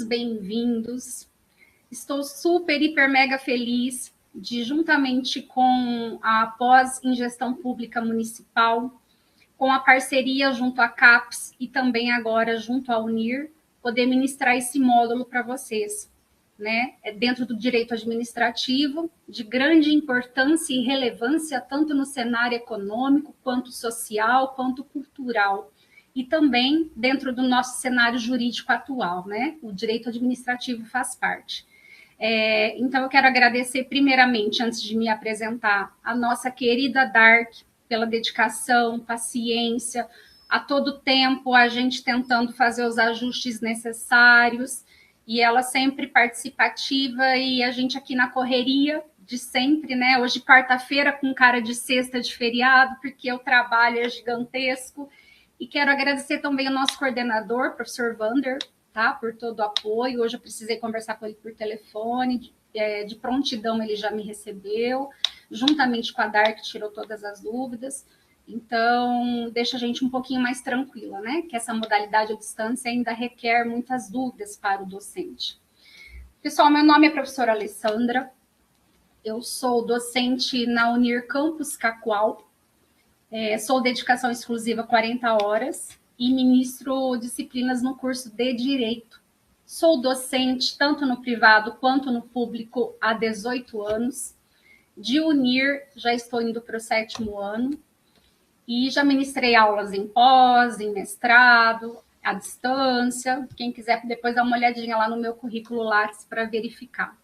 bem-vindos. Estou super, hiper, mega feliz de, juntamente com a pós em Gestão Pública Municipal, com a parceria junto à CAPES e também agora junto à UNIR, poder ministrar esse módulo para vocês, né? É dentro do direito administrativo, de grande importância e relevância, tanto no cenário econômico, quanto social, quanto cultural. E também dentro do nosso cenário jurídico atual, né? O direito administrativo faz parte. Então, eu quero agradecer primeiramente, antes de me apresentar, a nossa querida Dark, pela dedicação, paciência, a todo tempo a gente tentando fazer os ajustes necessários, e ela sempre participativa, e a gente aqui na correria de sempre, né? Hoje, quarta-feira, com cara de sexta de feriado, porque o trabalho é gigantesco. E quero agradecer também ao nosso coordenador, professor Vander, tá? Por todo o apoio. Hoje eu precisei conversar com ele por telefone, de prontidão ele já me recebeu, juntamente com a Dark, tirou todas as dúvidas. Então, deixa a gente um pouquinho mais tranquila, né? Que essa modalidade à distância ainda requer muitas dúvidas para o docente. Pessoal, meu nome é professora Alessandra, eu sou docente na Unir Campus Cacoal, sou dedicação exclusiva 40 horas e ministro disciplinas no curso de Direito. Sou docente tanto no privado quanto no público há 18 anos. De Unir, já estou indo para o 7º ano. E já ministrei aulas em pós, em mestrado, à distância. Quem quiser depois dar uma olhadinha lá no meu currículo Lattes para verificar.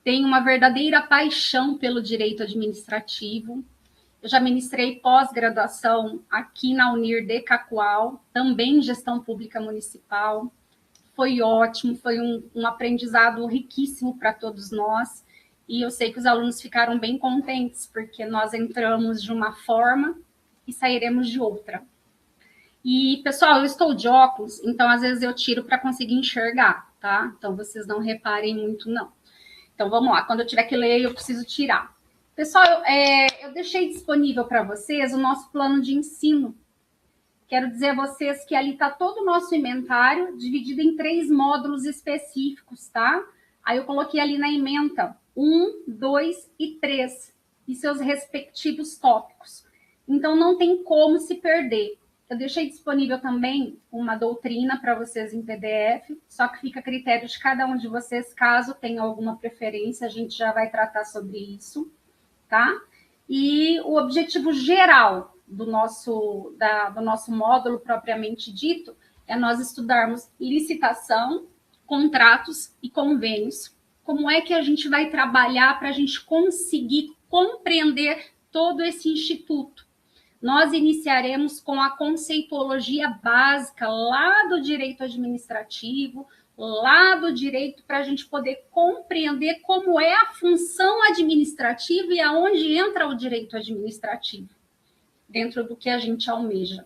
Tenho uma verdadeira paixão pelo direito administrativo. Eu já ministrei pós-graduação aqui na Unir de Cacoal, também em Gestão Pública Municipal. Foi ótimo, foi um aprendizado riquíssimo para todos nós. E eu sei que os alunos ficaram bem contentes, porque nós entramos de uma forma e sairemos de outra. E, pessoal, eu estou de óculos, então às vezes eu tiro para conseguir enxergar, tá? Então vocês não reparem muito, não. Então vamos lá, quando eu tiver que ler, eu preciso tirar. Pessoal, eu deixei disponível para vocês o nosso plano de ensino. Quero dizer a vocês que ali está todo o nosso inventário, dividido em 3 módulos específicos, tá? Aí eu coloquei ali na ementa 1, 2 e 3, e seus respectivos tópicos. Então, não tem como se perder. Eu deixei disponível também uma doutrina para vocês em PDF, só que fica a critério de cada um de vocês, caso tenha alguma preferência, a gente já vai tratar sobre isso, tá? E o objetivo geral do nosso módulo propriamente dito é nós estudarmos licitação, contratos e convênios. Como é que a gente vai trabalhar para a gente conseguir compreender todo esse instituto? Nós iniciaremos com a conceituologia básica lá do direito administrativo, lá do direito, para a gente poder compreender como é a função administrativa e aonde entra o direito administrativo, dentro do que a gente almeja.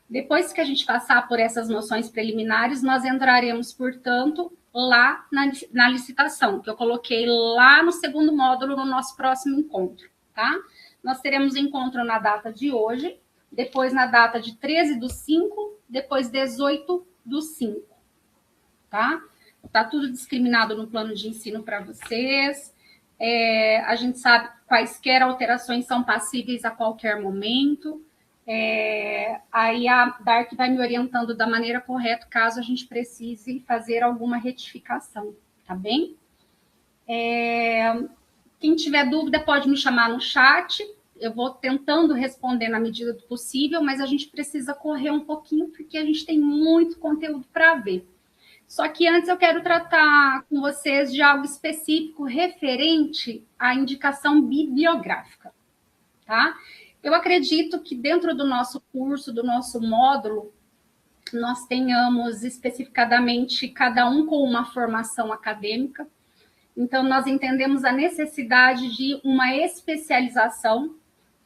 Depois que a gente passar por essas noções preliminares, nós entraremos, portanto, lá na licitação, que eu coloquei lá no 2º módulo, no nosso próximo encontro, tá? Nós teremos encontro na data de hoje, depois na data de 13/5, depois 18/5, tá? Tá tudo discriminado no plano de ensino para vocês. A gente sabe que quaisquer alterações são passíveis a qualquer momento. Aí a Dark vai me orientando da maneira correta, caso a gente precise fazer alguma retificação, tá bem? Quem tiver dúvida pode me chamar no chat, eu vou tentando responder na medida do possível, mas a gente precisa correr um pouquinho, porque a gente tem muito conteúdo para ver. Só que antes eu quero tratar com vocês de algo específico referente à indicação bibliográfica, tá? Eu acredito que dentro do nosso curso, do nosso módulo, nós tenhamos especificadamente cada um com uma formação acadêmica. Então, nós entendemos a necessidade de uma especialização,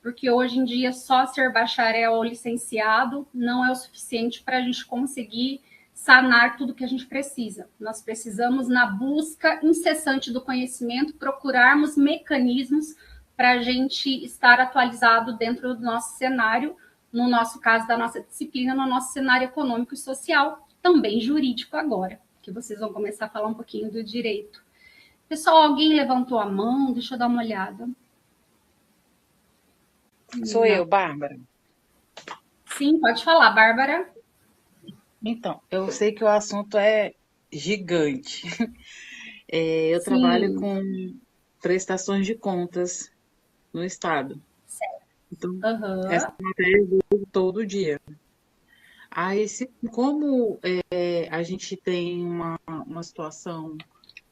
porque hoje em dia só ser bacharel ou licenciado não é o suficiente para a gente conseguir sanar tudo que a gente precisa. Nós precisamos, na busca incessante do conhecimento, procurarmos mecanismos para a gente estar atualizado dentro do nosso cenário, no nosso caso da nossa disciplina, no nosso cenário econômico e social, também jurídico agora, porque vocês vão começar a falar um pouquinho do direito. Pessoal, alguém levantou a mão? Deixa eu dar uma olhada. Sou eu, Bárbara. Sim, pode falar, Bárbara. Então, eu sei que o assunto é gigante. Eu trabalho Sim. com prestações de contas no estado. Certo. Então, essa Aham. matéria eu vejo todo dia. Aí, como a gente tem uma situação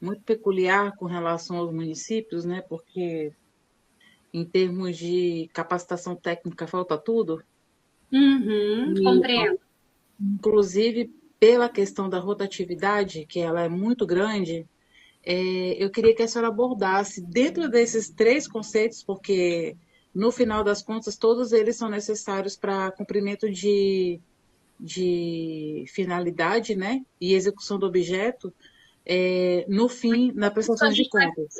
muito peculiar com relação aos municípios, né? Porque em termos de capacitação técnica falta tudo, Uhum, e compreendo. inclusive pela questão da rotatividade, que ela é muito grande, eu queria que a senhora abordasse dentro desses três conceitos, porque no final das contas todos eles são necessários para cumprimento de finalidade, né, e execução do objeto, no fim, na Isso prestação a de gente vai, contas.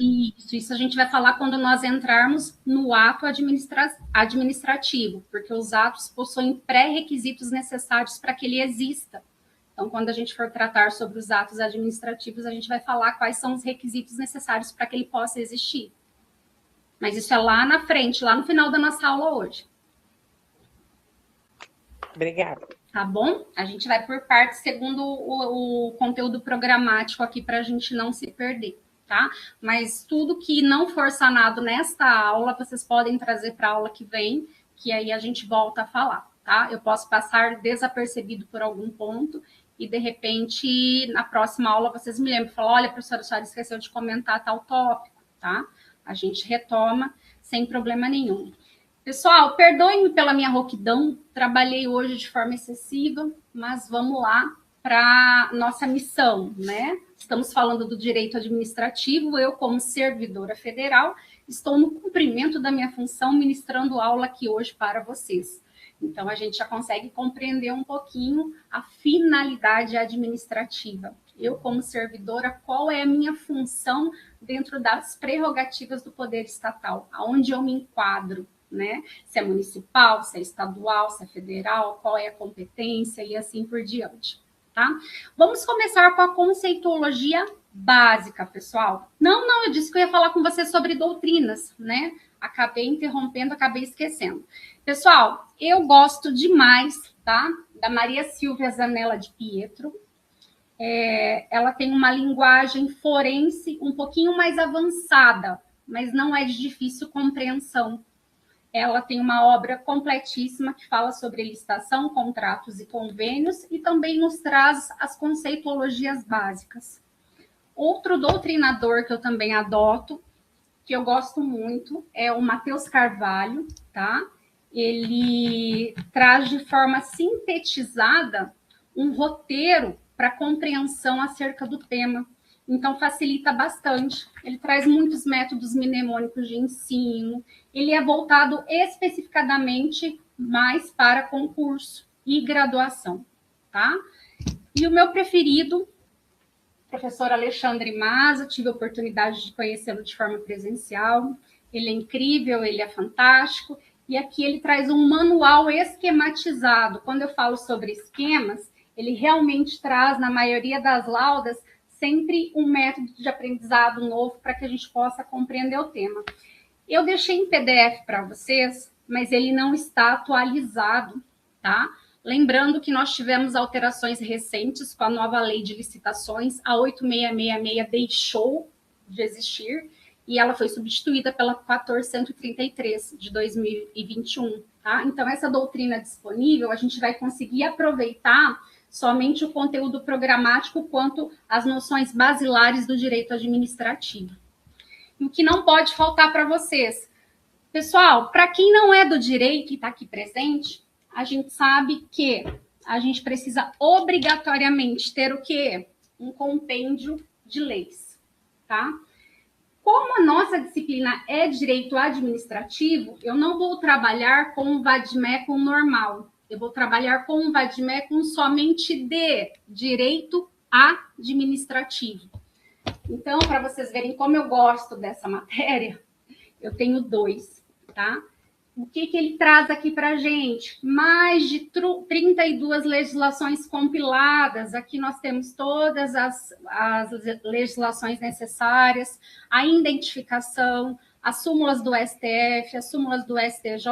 isso a gente vai falar quando nós entrarmos no ato administrativo, porque os atos possuem pré-requisitos necessários para que ele exista. Então, quando a gente for tratar sobre os atos administrativos, a gente vai falar quais são os requisitos necessários para que ele possa existir. Mas isso é lá na frente, lá no final da nossa aula hoje. Obrigada. Tá bom? A gente vai por partes segundo o conteúdo programático aqui para a gente não se perder, tá? Mas tudo que não for sanado nesta aula, vocês podem trazer para a aula que vem, que aí a gente volta a falar, tá? Eu posso passar desapercebido por algum ponto e, de repente, na próxima aula, vocês me lembram e falam, olha, professora, a senhora esqueceu de comentar tal tópico, tá? A gente retoma sem problema nenhum. Pessoal, perdoem-me pela minha rouquidão, trabalhei hoje de forma excessiva, mas vamos lá para nossa missão, né? Estamos falando do direito administrativo, eu, como servidora federal, estou no cumprimento da minha função ministrando aula aqui hoje para vocês. Então, a gente já consegue compreender um pouquinho a finalidade administrativa. Eu, como servidora, qual é a minha função dentro das prerrogativas do poder estatal? Aonde eu me enquadro? Né? Se é municipal, se é estadual, se é federal, qual é a competência e assim por diante, tá? Vamos começar com a conceituologia básica, pessoal. Não, eu disse que eu ia falar com vocês sobre doutrinas, né? Acabei interrompendo, acabei esquecendo. Pessoal, eu gosto demais, tá? Da Maria Silvia Zanella de Pietro. Ela tem uma linguagem forense um pouquinho mais avançada, mas não é de difícil compreensão. Ela tem uma obra completíssima que fala sobre licitação, contratos e convênios e também nos traz as conceituologias básicas. Outro doutrinador que eu também adoto, que eu gosto muito, é o Matheus Carvalho, tá? Ele traz de forma sintetizada um roteiro para compreensão acerca do tema. Então, facilita bastante. Ele traz muitos métodos mnemônicos de ensino. Ele é voltado especificadamente mais para concurso e graduação, tá? E o meu preferido, professor Alexandre Maza, tive a oportunidade de conhecê-lo de forma presencial. Ele é incrível, ele é fantástico. E aqui ele traz um manual esquematizado. Quando eu falo sobre esquemas, ele realmente traz, na maioria das laudas, sempre um método de aprendizado novo para que a gente possa compreender o tema. Eu deixei em PDF para vocês, mas ele não está atualizado, tá? Lembrando que nós tivemos alterações recentes com a nova lei de licitações, a 8666 deixou de existir e ela foi substituída pela 1433 de 2021, tá? Então, essa doutrina disponível, a gente vai conseguir aproveitar somente o conteúdo programático quanto as noções basilares do direito administrativo. E o que não pode faltar para vocês. Pessoal, para quem não é do direito e está aqui presente, a gente sabe que a gente precisa obrigatoriamente ter o quê? Um compêndio de leis, tá? Como a nossa disciplina é direito administrativo, eu não vou trabalhar com um vade-mecum normal. Eu vou trabalhar com um vade-mecum somente de direito administrativo. Então, para vocês verem como eu gosto dessa matéria, eu tenho dois, tá? O que ele traz aqui para a gente? Mais de 32 legislações compiladas. Aqui nós temos todas as legislações necessárias, a identificação, as súmulas do STF, as súmulas do STJ,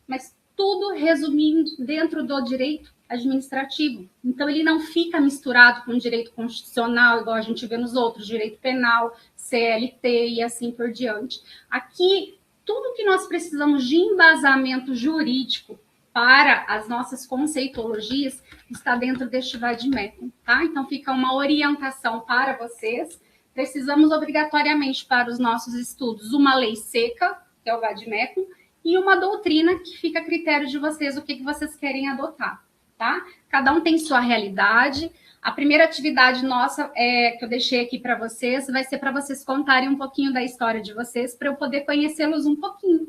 mas tudo resumindo dentro do direito administrativo. Então, ele não fica misturado com o direito constitucional, igual a gente vê nos outros, direito penal, CLT e assim por diante. Aqui, tudo que nós precisamos de embasamento jurídico para as nossas conceitologias está dentro deste vademecum, tá? Então, fica uma orientação para vocês. Precisamos obrigatoriamente para os nossos estudos uma lei seca, que é o vademecum, e uma doutrina que fica a critério de vocês, o que vocês querem adotar, tá? Cada um tem sua realidade. A primeira atividade nossa que eu deixei aqui para vocês vai ser para vocês contarem um pouquinho da história de vocês, para eu poder conhecê-los um pouquinho.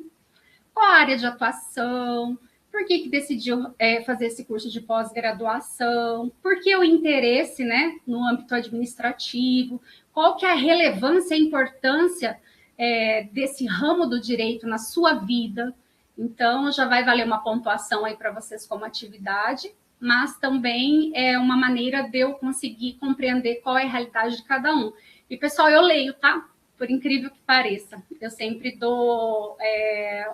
Qual a área de atuação? Por que decidiu fazer esse curso de pós-graduação? Por que o interesse, né, no âmbito administrativo? Qual que é a relevância e a importância desse ramo do direito na sua vida? Então, já vai valer uma pontuação aí para vocês como atividade, mas também é uma maneira de eu conseguir compreender qual é a realidade de cada um. E, pessoal, eu leio, tá? Por incrível que pareça. Eu sempre dou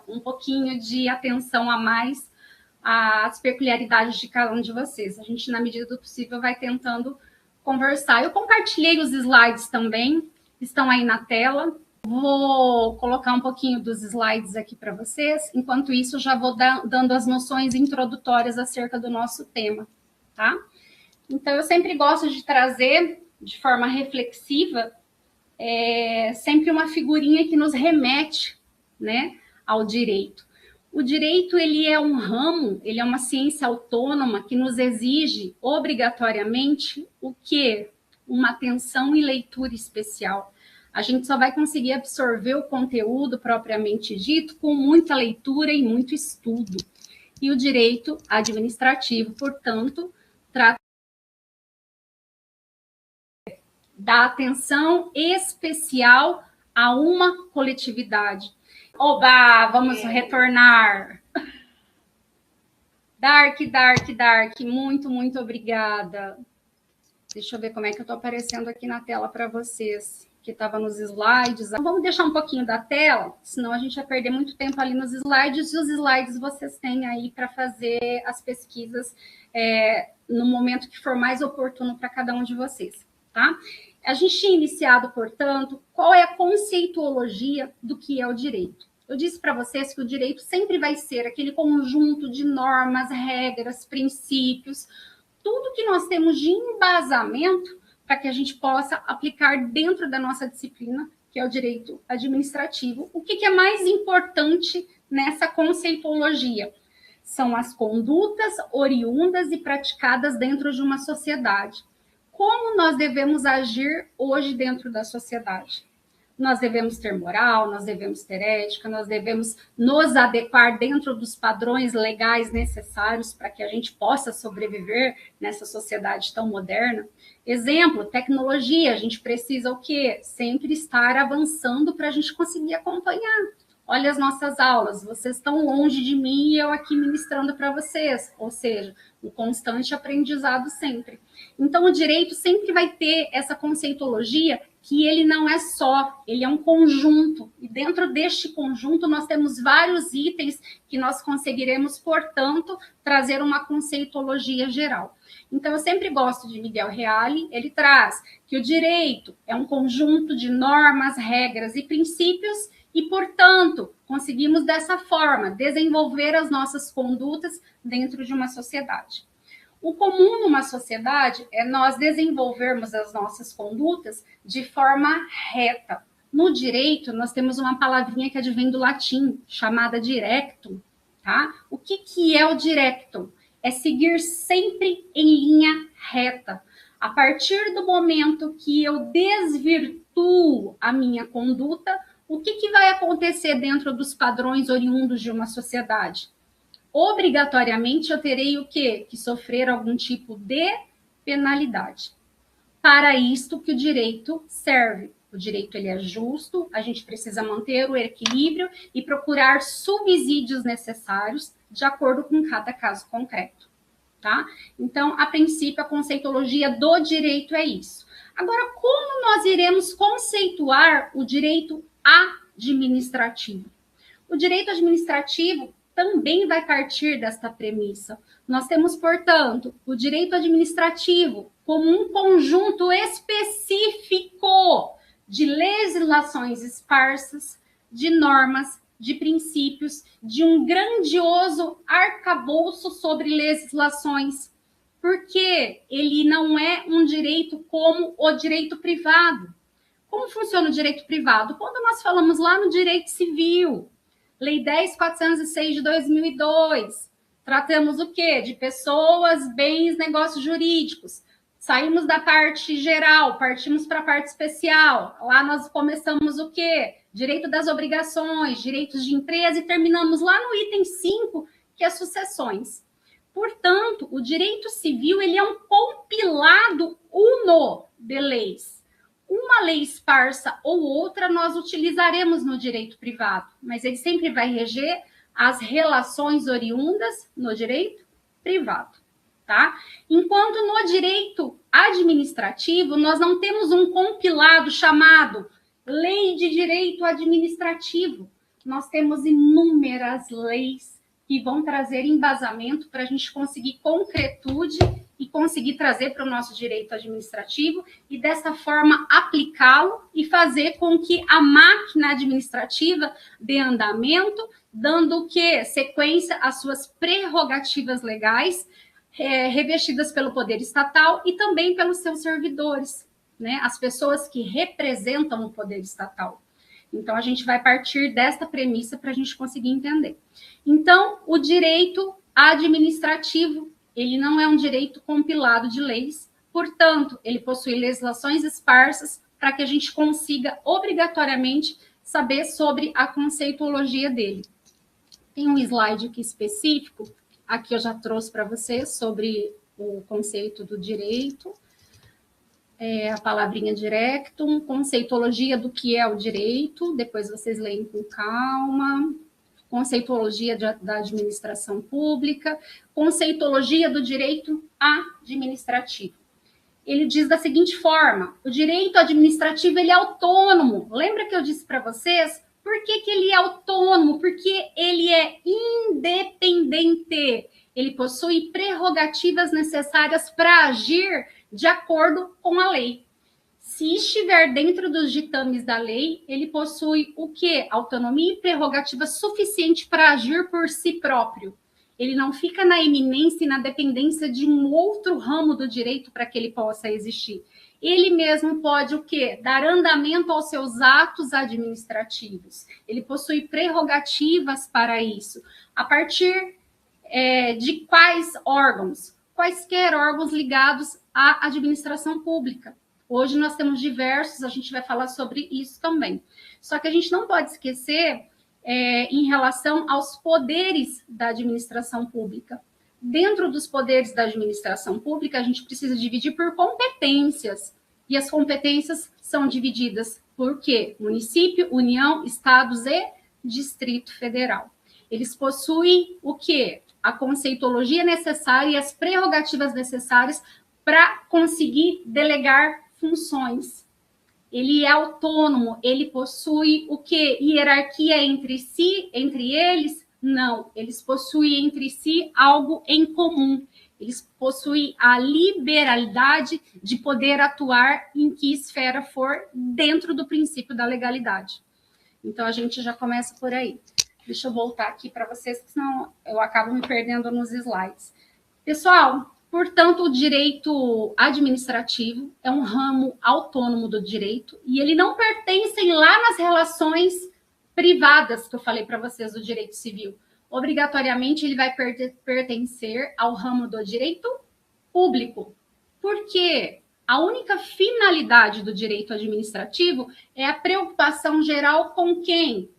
um pouquinho de atenção a mais às peculiaridades de cada um de vocês. A gente, na medida do possível, vai tentando conversar. Eu compartilhei os slides também, estão aí na tela. Vou colocar um pouquinho dos slides aqui para vocês. Enquanto isso, já vou dando as noções introdutórias acerca do nosso tema, tá? Então, eu sempre gosto de trazer, de forma reflexiva, sempre uma figurinha que nos remete, né, ao direito. O direito, ele é um ramo, ele é uma ciência autônoma que nos exige, obrigatoriamente, o quê? Uma atenção e leitura especial. A gente só vai conseguir absorver o conteúdo propriamente dito com muita leitura e muito estudo. E o direito administrativo, portanto, trata da atenção especial a uma coletividade. Oba, vamos retornar. Dark, muito, muito obrigada. Deixa eu ver como é que eu estou aparecendo aqui na tela para vocês, que estava nos slides. Então, vamos deixar um pouquinho da tela, senão a gente vai perder muito tempo ali nos slides, e os slides vocês têm aí para fazer as pesquisas no momento que for mais oportuno para cada um de vocês, tá? A gente tinha iniciado, portanto, qual é a conceituologia do que é o direito. Eu disse para vocês que o direito sempre vai ser aquele conjunto de normas, regras, princípios, tudo que nós temos de embasamento para que a gente possa aplicar dentro da nossa disciplina, que é o direito administrativo. O que é mais importante nessa conceituologia? São as condutas oriundas e praticadas dentro de uma sociedade. Como nós devemos agir hoje dentro da sociedade? Nós devemos ter moral, nós devemos ter ética, nós devemos nos adequar dentro dos padrões legais necessários para que a gente possa sobreviver nessa sociedade tão moderna. Exemplo, tecnologia, a gente precisa o quê? Sempre estar avançando para a gente conseguir acompanhar. Olha as nossas aulas, vocês estão longe de mim e eu aqui ministrando para vocês, ou seja, um constante aprendizado sempre. Então, o direito sempre vai ter essa conceituologia que ele não é só, ele é um conjunto. E dentro deste conjunto nós temos vários itens que nós conseguiremos, portanto, trazer uma conceituologia geral. Então, eu sempre gosto de Miguel Reale, ele traz que o direito é um conjunto de normas, regras e princípios e, portanto, conseguimos dessa forma desenvolver as nossas condutas dentro de uma sociedade. O comum numa sociedade é nós desenvolvermos as nossas condutas de forma reta. No direito, nós temos uma palavrinha que advém do latim, chamada directum, tá? O que é o directum? É seguir sempre em linha reta. A partir do momento que eu desvirtuo a minha conduta, o que vai acontecer dentro dos padrões oriundos de uma sociedade? Obrigatoriamente eu terei o quê? Que sofrer algum tipo de penalidade. Para isto que o direito serve. O direito ele é justo, a gente precisa manter o equilíbrio e procurar subsídios necessários de acordo com cada caso concreto, tá? Então, a princípio, a conceituologia do direito é isso. Agora, como nós iremos conceituar o direito administrativo? O direito administrativo também vai partir desta premissa. Nós temos, portanto, o direito administrativo como um conjunto específico de legislações esparsas, de normas, de princípios, de um grandioso arcabouço sobre legislações, porque ele não é um direito como o direito privado. Como funciona o direito privado? Quando nós falamos lá no direito civil, Lei 10.406 de 2002, tratamos o quê? De pessoas, bens, negócios jurídicos. Saímos da parte geral, partimos para a parte especial. Lá nós começamos o quê? Direito das obrigações, direitos de empresa, e terminamos lá no item 5, que é sucessões. Portanto, o direito civil ele é um compilado uno de leis. Uma lei esparsa ou outra nós utilizaremos no direito privado, mas ele sempre vai reger as relações oriundas no direito privado, tá? Enquanto no direito administrativo nós não temos um compilado chamado Lei de Direito Administrativo. Nós temos inúmeras leis que vão trazer embasamento para a gente conseguir concretude e conseguir trazer para o nosso direito administrativo e, dessa forma, aplicá-lo e fazer com que a máquina administrativa dê andamento, dando o quê? Sequência às suas prerrogativas legais, revestidas pelo poder estatal e também pelos seus servidores, né? As pessoas que representam o poder estatal. Então, a gente vai partir desta premissa para a gente conseguir entender. Então, o direito administrativo, ele não é um direito compilado de leis, portanto, ele possui legislações esparsas para que a gente consiga, obrigatoriamente, saber sobre a conceituologia dele. Tem um slide aqui específico, aqui eu já trouxe para vocês sobre o conceito do direito, a palavrinha directum, conceituologia do que é o direito, depois vocês leem com calma, conceituologia da administração pública, conceituologia do direito administrativo. Ele diz da seguinte forma: o direito administrativo ele é autônomo. Lembra que eu disse para vocês? Por que ele é autônomo? Porque ele é independente. Ele possui prerrogativas necessárias para agir de acordo com a lei. Se estiver dentro dos ditames da lei, ele possui o quê? Autonomia e prerrogativa suficiente para agir por si próprio. Ele não fica na eminência e na dependência de um outro ramo do direito para que ele possa existir. Ele mesmo pode o quê? Dar andamento aos seus atos administrativos. Ele possui prerrogativas para isso. A partir de quais órgãos? Quaisquer órgãos ligados à administração pública. Hoje nós temos diversos, a gente vai falar sobre isso também. Só que a gente não pode esquecer em relação aos poderes da administração pública. Dentro dos poderes da administração pública, a gente precisa dividir por competências. E as competências são divididas por quê? Município, União, Estados e Distrito Federal. Eles possuem o quê? A conceituologia necessária e as prerrogativas necessárias para conseguir delegar funções. Ele é autônomo, ele possui o quê? Hierarquia entre si, entre eles? Não, eles possuem entre si algo em comum. Eles possuem a liberalidade de poder atuar em que esfera for dentro do princípio da legalidade. Então, a gente já começa por aí. Deixa eu voltar aqui para vocês, senão eu acabo me perdendo nos slides. Pessoal, portanto, o direito administrativo é um ramo autônomo do direito e ele não pertence lá nas relações privadas que eu falei para vocês do direito civil. Obrigatoriamente, ele vai pertencer ao ramo do direito público. Por quê? A única finalidade do direito administrativo é a preocupação geral com quem?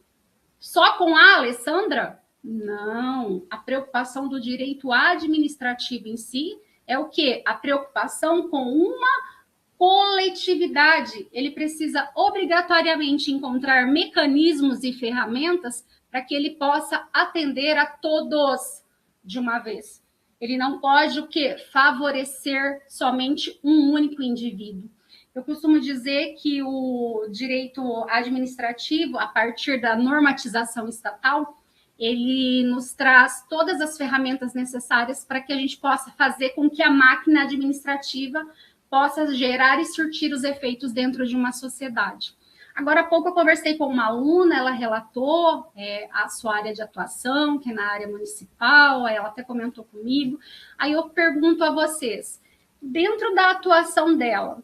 Só com a Alessandra? Não. A preocupação do direito administrativo em si é o quê? A preocupação com uma coletividade, ele precisa obrigatoriamente encontrar mecanismos e ferramentas para que ele possa atender a todos de uma vez. Ele não pode o quê? Favorecer somente um único indivíduo. Eu costumo dizer que o direito administrativo, a partir da normatização estatal, ele nos traz todas as ferramentas necessárias para que a gente possa fazer com que a máquina administrativa possa gerar e surtir os efeitos dentro de uma sociedade. Agora há pouco eu conversei com uma aluna, ela relatou a sua área de atuação, que é na área municipal, ela até comentou comigo. Aí eu pergunto a vocês, dentro da atuação dela,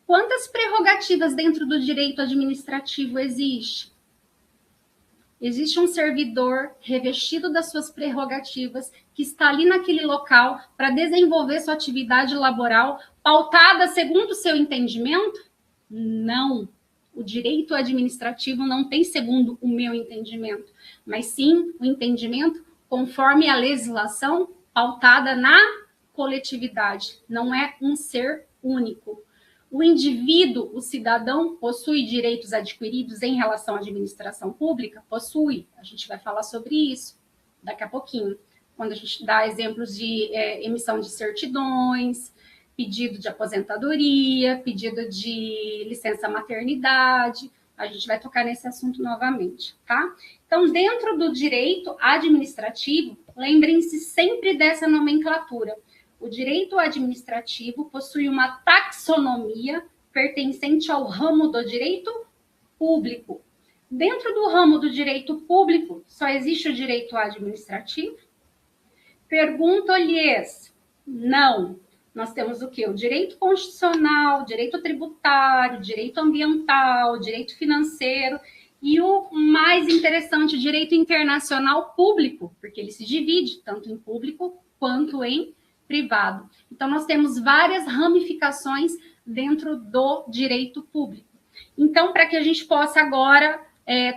quantas prerrogativas dentro do direito administrativo existe? Existe um servidor revestido das suas prerrogativas que está ali naquele local para desenvolver sua atividade laboral pautada segundo o seu entendimento? Não. O direito administrativo não tem segundo o meu entendimento, mas sim o entendimento conforme a legislação pautada na coletividade. Não é um ser único. O indivíduo, o cidadão, possui direitos adquiridos em relação à administração pública? Possui. A gente vai falar sobre isso daqui a pouquinho, quando a gente dá exemplos de emissão de certidões, pedido de aposentadoria, pedido de licença maternidade. A gente vai tocar nesse assunto novamente, tá? Então, dentro do direito administrativo, lembrem-se sempre dessa nomenclatura. O direito administrativo possui uma taxonomia pertencente ao ramo do direito público. Dentro do ramo do direito público, só existe o direito administrativo? Pergunto-lhes, não. Nós temos o quê? O direito constitucional, o direito tributário, o direito ambiental, o direito financeiro e o mais interessante, o direito internacional público, porque ele se divide tanto em público quanto em privado. Então, nós temos várias ramificações dentro do direito público. Então, para que a gente possa agora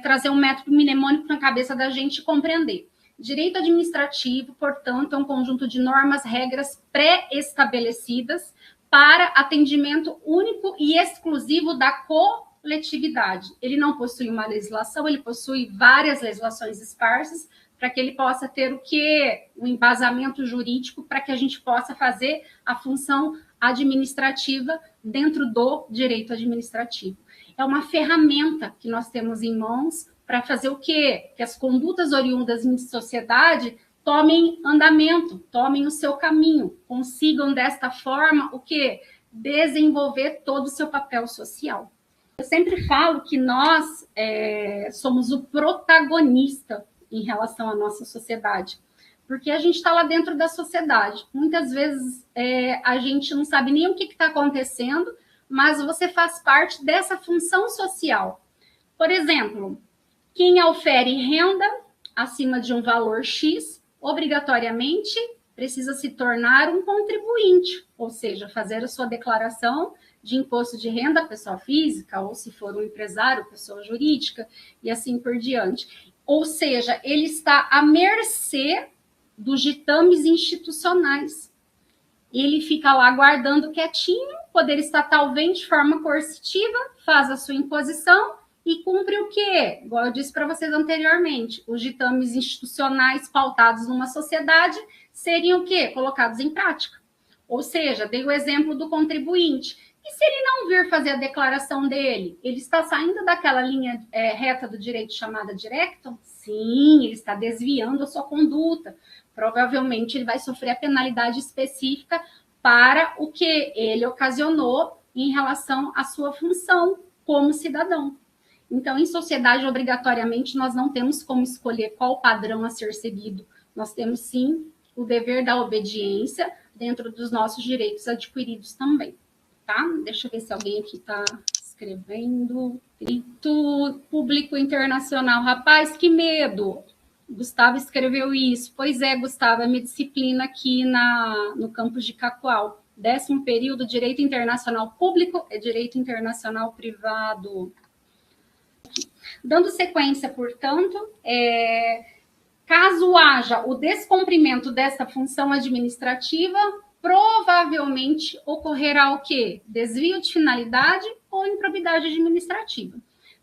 trazer um método mnemônico na cabeça da gente compreender. Direito administrativo, portanto, é um conjunto de normas, regras pré-estabelecidas para atendimento único e exclusivo da coletividade. Ele não possui uma legislação, ele possui várias legislações esparsas, para que ele possa ter o quê? Um embasamento jurídico para que a gente possa fazer a função administrativa dentro do direito administrativo. É uma ferramenta que nós temos em mãos para fazer o quê? Que as condutas oriundas em sociedade tomem andamento, tomem o seu caminho, consigam desta forma o quê? Desenvolver todo o seu papel social. Eu sempre falo que nós somos o protagonista em relação à nossa sociedade, porque a gente está lá dentro da sociedade. Muitas vezes a gente não sabe nem o que está acontecendo, mas você faz parte dessa função social. Por exemplo, quem ofere renda acima de um valor X, obrigatoriamente precisa se tornar um contribuinte, ou seja, fazer a sua declaração de imposto de renda à pessoa física, ou se for um empresário, pessoa jurídica, e assim por diante. Ou seja, ele está à mercê dos ditames institucionais. Ele fica lá guardando quietinho, o poder estatal vem de forma coercitiva, faz a sua imposição e cumpre o quê? Igual eu disse para vocês anteriormente, os ditames institucionais pautados numa sociedade seriam o quê? Colocados em prática. Ou seja, dei o exemplo do contribuinte. E se ele não vir fazer a declaração dele, ele está saindo daquela linha reta do direito chamada direto? Sim, ele está desviando a sua conduta. Provavelmente ele vai sofrer a penalidade específica para o que ele ocasionou em relação à sua função como cidadão. Então, em sociedade, obrigatoriamente, nós não temos como escolher qual padrão a ser seguido. Nós temos, sim, o dever da obediência dentro dos nossos direitos adquiridos também. Tá? Deixa eu ver se alguém aqui está escrevendo. Direito público internacional. Rapaz, que medo! Gustavo escreveu isso. Pois é, Gustavo, é minha disciplina aqui no campus de Cacoal. 10º período, Direito Internacional Público e Direito Internacional Privado. Dando sequência, portanto, caso haja o descumprimento dessa função administrativa, provavelmente ocorrerá o quê? Desvio de finalidade ou improbidade administrativa.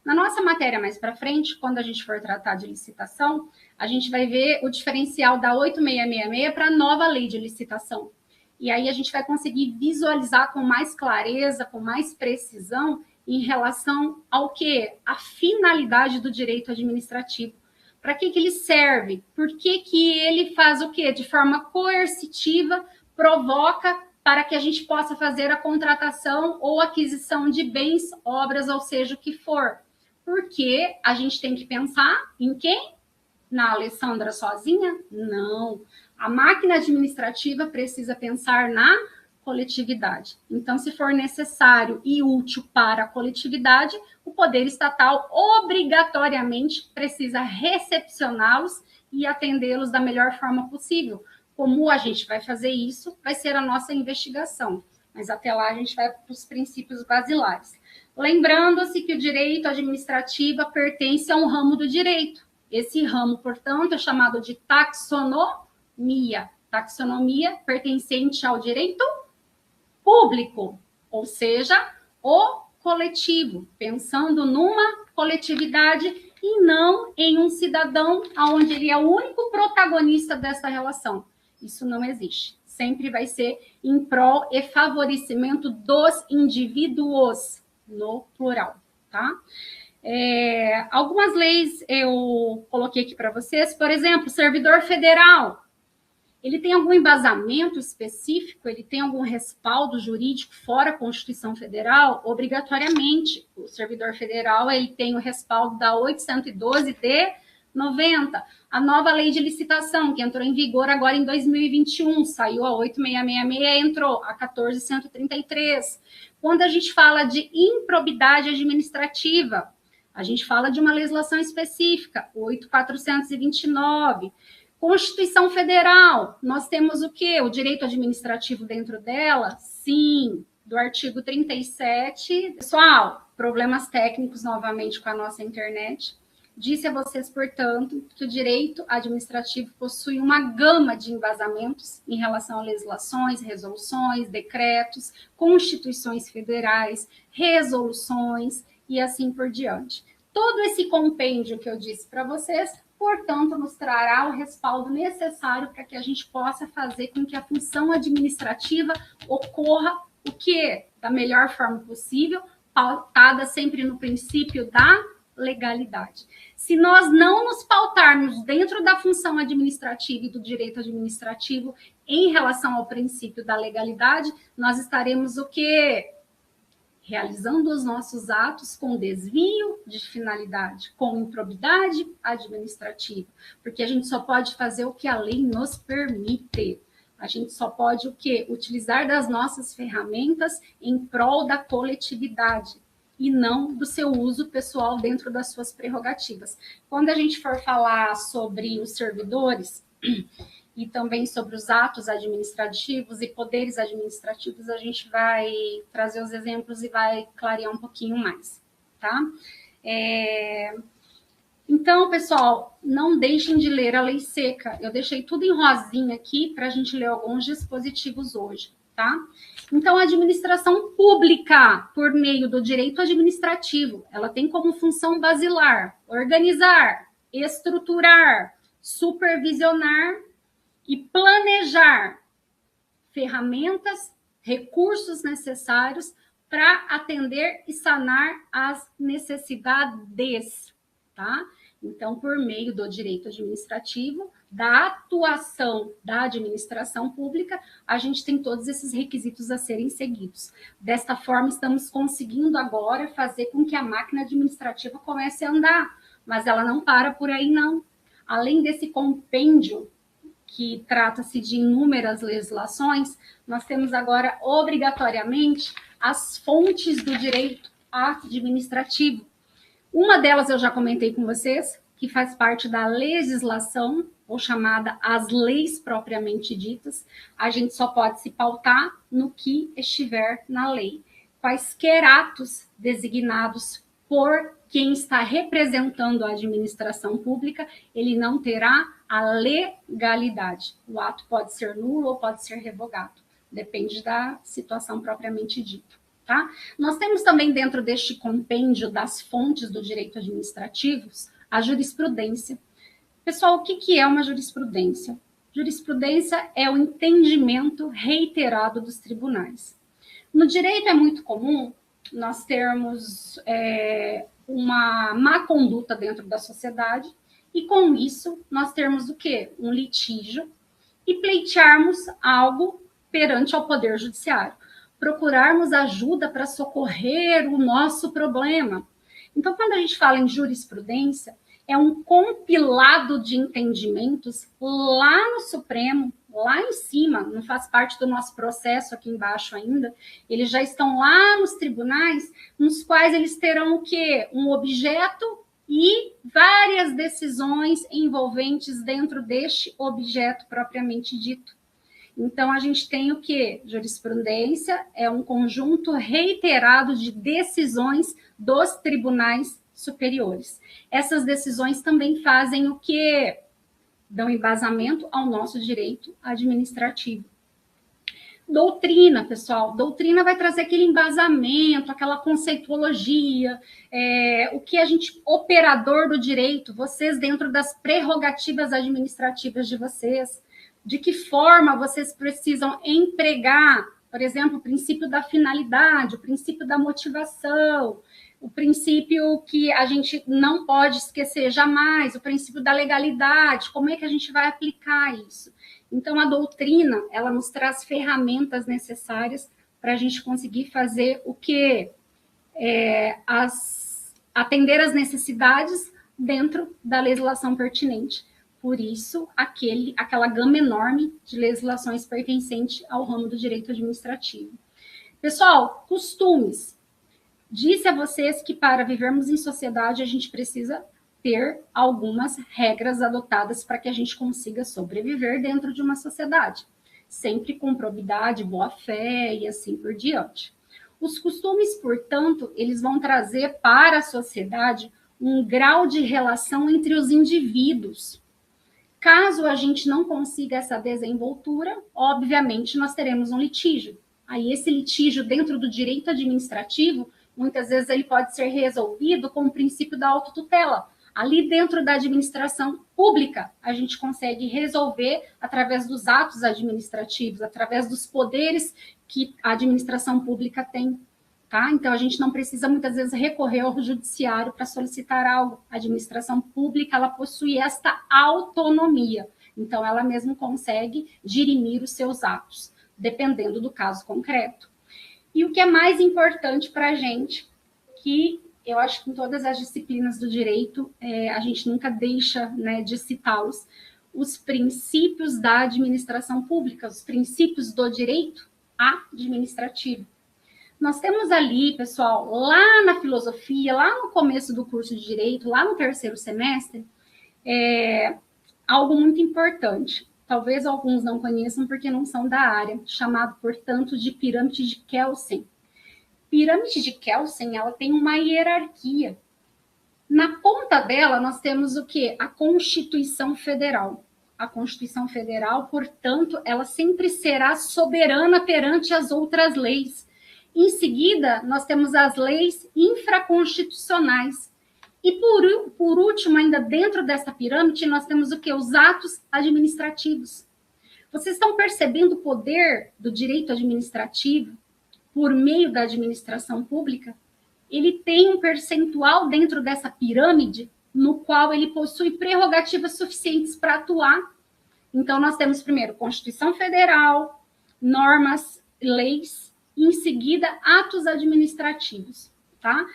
Na nossa matéria mais para frente, quando a gente for tratar de licitação, a gente vai ver o diferencial da 8666 para a nova lei de licitação. E aí a gente vai conseguir visualizar com mais clareza, com mais precisão, em relação ao quê? A finalidade do direito administrativo. Para que ele serve? Por que ele faz o quê? De forma coercitiva, provoca para que a gente possa fazer a contratação ou aquisição de bens, obras, ou seja, o que for. Porque a gente tem que pensar em quem? Na Alessandra sozinha? Não. A máquina administrativa precisa pensar na coletividade. Então, se for necessário e útil para a coletividade, o poder estatal obrigatoriamente precisa recepcioná-los e atendê-los da melhor forma possível. Como a gente vai fazer isso, vai ser a nossa investigação. Mas até lá a gente vai para os princípios basilares. Lembrando-se que o direito administrativo pertence a um ramo do direito. Esse ramo, portanto, é chamado de taxonomia. Taxonomia pertencente ao direito público, ou seja, o coletivo, pensando numa coletividade e não em um cidadão onde ele é o único protagonista dessa relação. Isso não existe. Sempre vai ser em prol e favorecimento dos indivíduos, no plural, tá? Algumas leis eu coloquei aqui para vocês, por exemplo, servidor federal. Ele tem algum embasamento específico? Ele tem algum respaldo jurídico fora a Constituição Federal? Obrigatoriamente, o servidor federal ele tem o respaldo da 812 de 90. A nova lei de licitação, que entrou em vigor agora em 2021, saiu a 8666, entrou a 14133. Quando a gente fala de improbidade administrativa, a gente fala de uma legislação específica, 8.429. Constituição Federal, nós temos o quê? O direito administrativo dentro dela? Sim, do artigo 37. Pessoal, problemas técnicos novamente com a nossa internet. Disse a vocês, portanto, que o direito administrativo possui uma gama de embasamentos em relação a legislações, resoluções, decretos, constituições federais, resoluções e assim por diante. Todo esse compêndio que eu disse para vocês, portanto, nos trará o respaldo necessário para que a gente possa fazer com que a função administrativa ocorra o quê? Da melhor forma possível, pautada sempre no princípio da legalidade. Se nós não nos pautarmos dentro da função administrativa e do direito administrativo em relação ao princípio da legalidade, nós estaremos o quê? Realizando os nossos atos com desvio de finalidade, com improbidade administrativa, porque a gente só pode fazer o que a lei nos permite. A gente só pode o quê? Utilizar das nossas ferramentas em prol da coletividade e não do seu uso pessoal dentro das suas prerrogativas. Quando a gente for falar sobre os servidores e também sobre os atos administrativos e poderes administrativos, a gente vai trazer os exemplos e vai clarear um pouquinho mais, tá? Então, pessoal, não deixem de ler a lei seca. Eu deixei tudo em rosinha aqui para a gente ler alguns dispositivos hoje, tá? Então, a administração pública, por meio do direito administrativo, ela tem como função basilar organizar, estruturar, supervisionar e planejar ferramentas, recursos necessários para atender e sanar as necessidades, tá? Então, por meio do direito administrativo, da atuação da administração pública, a gente tem todos esses requisitos a serem seguidos. Desta forma, estamos conseguindo agora fazer com que a máquina administrativa comece a andar, mas ela não para por aí, não. Além desse compêndio, que trata-se de inúmeras legislações, nós temos agora, obrigatoriamente, as fontes do direito administrativo. Uma delas eu já comentei com vocês, que faz parte da legislação, ou chamada as leis propriamente ditas. A gente só pode se pautar no que estiver na lei. Quaisquer atos designados por quem está representando a administração pública, ele não terá a legalidade. O ato pode ser nulo ou pode ser revogado. depende da situação propriamente dita, tá? Nós temos também dentro deste compêndio das fontes do direito administrativo a jurisprudência. Pessoal, o que é uma jurisprudência? Jurisprudência é o entendimento reiterado dos tribunais. No direito é muito comum nós termos uma má conduta dentro da sociedade e, com isso, nós termos o quê? Um litígio e pleitearmos algo perante ao Poder Judiciário. Procurarmos ajuda para socorrer o nosso problema. Então, quando a gente fala em jurisprudência, é um compilado de entendimentos lá no Supremo, lá em cima, não faz parte do nosso processo aqui embaixo ainda, eles já estão lá nos tribunais, nos quais eles terão o quê? Um objeto e várias decisões envolventes dentro deste objeto propriamente dito. Então, a gente tem o quê? Jurisprudência é um conjunto reiterado de decisões dos tribunais superiores. Essas decisões também fazem o quê? Dão embasamento ao nosso direito administrativo. Doutrina, pessoal. Doutrina vai trazer aquele embasamento, aquela conceituologia, o que a gente, operador do direito, vocês dentro das prerrogativas administrativas de vocês, de que forma vocês precisam empregar, por exemplo, o princípio da finalidade, o princípio da motivação, o princípio que a gente não pode esquecer jamais, o princípio da legalidade, como é que a gente vai aplicar isso? Então, a doutrina, ela nos traz ferramentas necessárias para a gente conseguir fazer o quê? Atender às necessidades dentro da legislação pertinente. Por isso, aquela gama enorme de legislações pertencente ao ramo do direito administrativo. Pessoal, costumes. Disse a vocês que para vivermos em sociedade a gente precisa ter algumas regras adotadas para que a gente consiga sobreviver dentro de uma sociedade, sempre com probidade, boa-fé e assim por diante. Os costumes, portanto, eles vão trazer para a sociedade um grau de relação entre os indivíduos. Caso a gente não consiga essa desenvoltura, obviamente nós teremos um litígio. Aí esse litígio dentro do direito administrativo, muitas vezes ele pode ser resolvido com o princípio da autotutela. Ali dentro da administração pública, a gente consegue resolver através dos atos administrativos, através dos poderes que a administração pública tem. Tá? Então, a gente não precisa muitas vezes recorrer ao judiciário para solicitar algo. A administração pública, ela possui esta autonomia. Então, ela mesmo consegue dirimir os seus atos, dependendo do caso concreto. E o que é mais importante para a gente, que eu acho que em todas as disciplinas do direito, a gente nunca deixa, né, de citá-los, os princípios da administração pública, os princípios do direito administrativo. Nós temos ali, pessoal, lá na filosofia, lá no começo do curso de Direito, lá no 3º semestre, algo muito importante. Talvez alguns não conheçam porque não são da área, chamado, portanto, de pirâmide de Kelsen. Pirâmide de Kelsen, ela tem uma hierarquia. Na ponta dela, nós temos o quê? A Constituição Federal. A Constituição Federal, portanto, ela sempre será soberana perante as outras leis. Em seguida, nós temos as leis infraconstitucionais. E, por último, ainda dentro dessa pirâmide, nós temos o quê? Os atos administrativos. Vocês estão percebendo o poder do direito administrativo por meio da administração pública? Ele tem um percentual dentro dessa pirâmide no qual ele possui prerrogativas suficientes para atuar. Então, nós temos primeiro Constituição Federal, normas, leis, e em seguida atos administrativos, tá?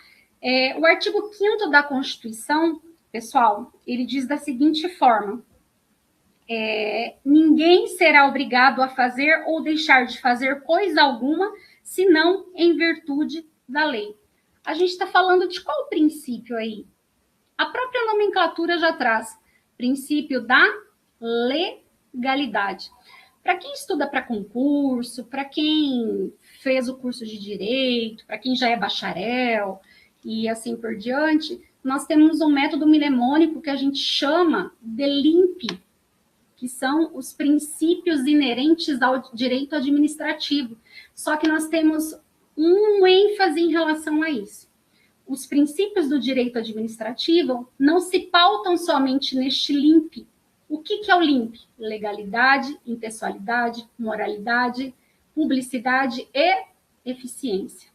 O artigo 5º da Constituição, pessoal, ele diz da seguinte forma: ninguém será obrigado a fazer ou deixar de fazer coisa alguma, senão em virtude da lei. A gente está falando de qual princípio aí? A própria nomenclatura já traz princípio da legalidade. Para quem estuda para concurso, para quem fez o curso de Direito, para quem já é bacharel e assim por diante, nós temos um método mnemônico que a gente chama de LIMP. que são os princípios inerentes ao direito administrativo. Só que nós temos um ênfase em relação a isso. Os princípios do direito administrativo não se pautam somente neste LIMP. O que é o LIMP? Legalidade, impessoalidade, moralidade, publicidade e eficiência.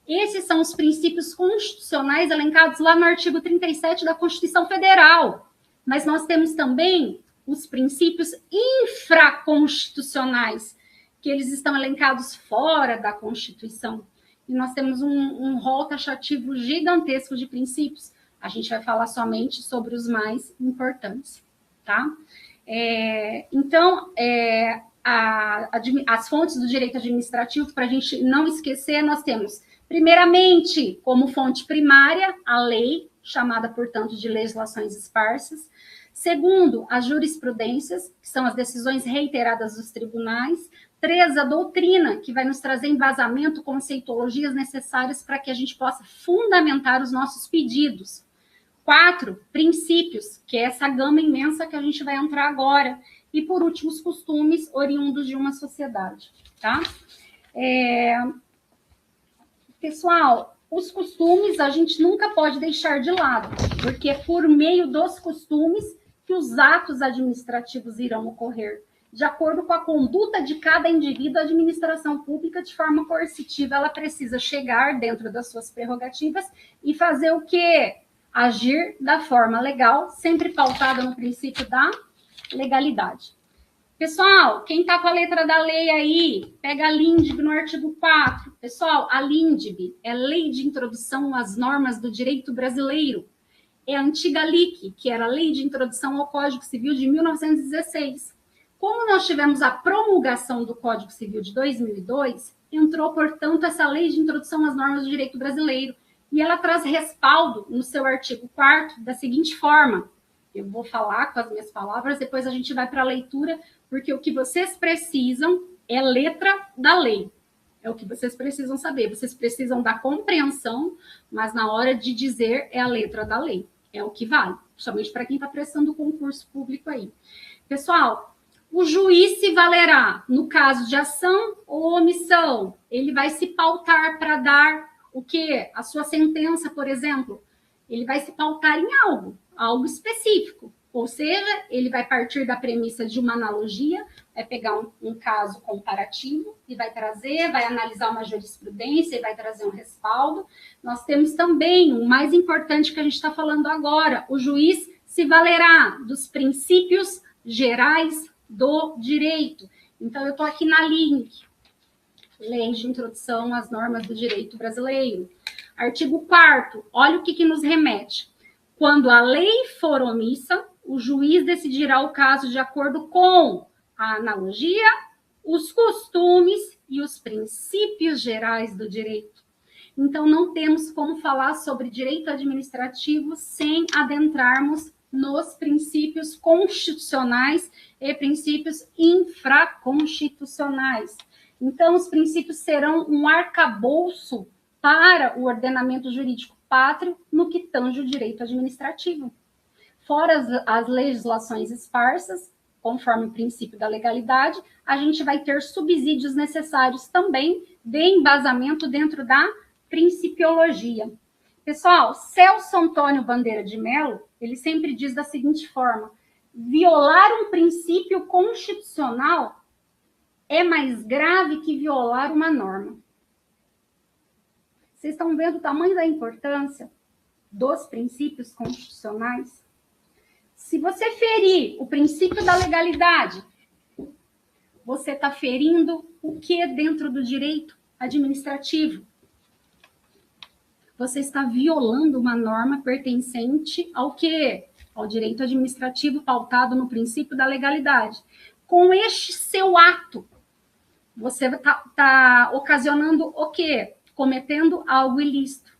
Esses são os princípios constitucionais elencados lá no artigo 37 da Constituição Federal. Mas nós temos também os princípios infraconstitucionais, que eles estão elencados fora da Constituição. E nós temos um rol taxativo gigantesco de princípios. A gente vai falar somente sobre os mais importantes, tá? Então, as fontes do direito administrativo, para a gente não esquecer, nós temos, primeiramente, como fonte primária, a lei, chamada, portanto, de legislações esparsas. Segundo, as jurisprudências, que são as decisões reiteradas dos tribunais. 3, a doutrina, que vai nos trazer embasamento, conceitologias necessárias para que a gente possa fundamentar os nossos pedidos. 4, princípios, que é essa gama imensa que a gente vai entrar agora. E, por último, os costumes oriundos de uma sociedade, tá? Pessoal, os costumes a gente nunca pode deixar de lado, porque é por meio dos costumes que os atos administrativos irão ocorrer. De acordo com a conduta de cada indivíduo, a administração pública, de forma coercitiva, ela precisa chegar dentro das suas prerrogativas e fazer o quê? Agir da forma legal, sempre pautada no princípio da legalidade. Pessoal, quem está com a letra da lei aí, pega a LINDB no artigo 4. Pessoal, a LINDB é Lei de Introdução às Normas do Direito Brasileiro. É a antiga LIC, que era a Lei de Introdução ao Código Civil de 1916. Como nós tivemos a promulgação do Código Civil de 2002, entrou, portanto, essa Lei de Introdução às Normas do Direito Brasileiro. E ela traz respaldo no seu artigo 4º da seguinte forma. Eu vou falar com as minhas palavras, depois a gente vai para a leitura, porque o que vocês precisam é letra da lei. É o que vocês precisam saber. Vocês precisam da compreensão, mas na hora de dizer é a letra da lei. É o que vale, principalmente para quem está prestando concurso público aí. Pessoal, o juiz se valerá no caso de ação ou omissão. Ele vai se pautar para dar o quê? A sua sentença, por exemplo. Ele vai se pautar em algo específico. Ou seja, ele vai partir da premissa de uma analogia, vai pegar um caso comparativo e vai trazer, vai analisar uma jurisprudência e vai trazer um respaldo. Nós temos também o mais importante que a gente está falando agora, o juiz se valerá dos princípios gerais do direito. Então, eu estou aqui na LINC, Lei de Introdução às Normas do Direito Brasileiro. Artigo 4º, olha o que nos remete. Quando a lei for omissa, o juiz decidirá o caso de acordo com a analogia, os costumes e os princípios gerais do direito. Então, não temos como falar sobre direito administrativo sem adentrarmos nos princípios constitucionais e princípios infraconstitucionais. Então, os princípios serão um arcabouço para o ordenamento jurídico pátrio no que tange o direito administrativo. Fora as legislações esparsas, conforme o princípio da legalidade, a gente vai ter subsídios necessários também de embasamento dentro da principiologia. Pessoal, Celso Antônio Bandeira de Mello, ele sempre diz da seguinte forma: violar um princípio constitucional é mais grave que violar uma norma. Vocês estão vendo o tamanho da importância dos princípios constitucionais? Se você ferir o princípio da legalidade, você está ferindo o que dentro do direito administrativo? Você está violando uma norma pertencente ao quê? Ao direito administrativo pautado no princípio da legalidade. Com este seu ato, você está ocasionando o quê? Cometendo algo ilícito.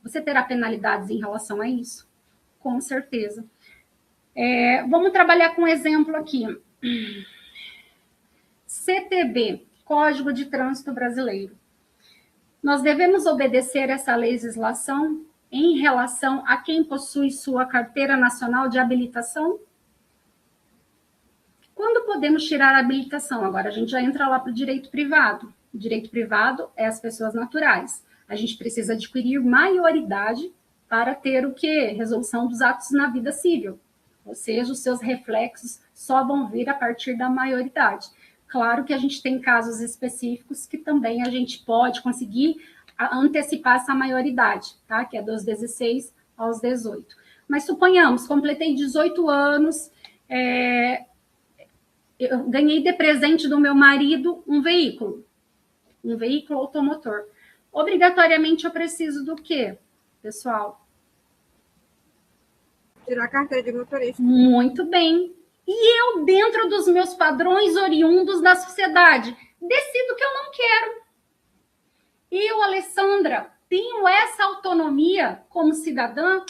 Você terá penalidades em relação a isso? Com certeza. Vamos trabalhar com um exemplo aqui. CTB, Código de Trânsito Brasileiro. Nós devemos obedecer essa legislação em relação a quem possui sua carteira nacional de habilitação? Quando podemos tirar a habilitação? Agora a gente já entra lá para o direito privado. O direito privado é as pessoas naturais. A gente precisa adquirir maioridade para ter o quê? Resolução dos atos na vida civil. Ou seja, os seus reflexos só vão vir a partir da maioridade. Claro que a gente tem casos específicos que também a gente pode conseguir antecipar essa maioridade, tá? Que é dos 16 aos 18. Mas suponhamos, completei 18 anos, eu ganhei de presente do meu marido um veículo automotor. Obrigatoriamente eu preciso do quê, pessoal? Tirar a carteira de motorista. Muito bem. E eu, dentro dos meus padrões oriundos da sociedade, decido que eu não quero. Eu, Alessandra, tenho essa autonomia como cidadã?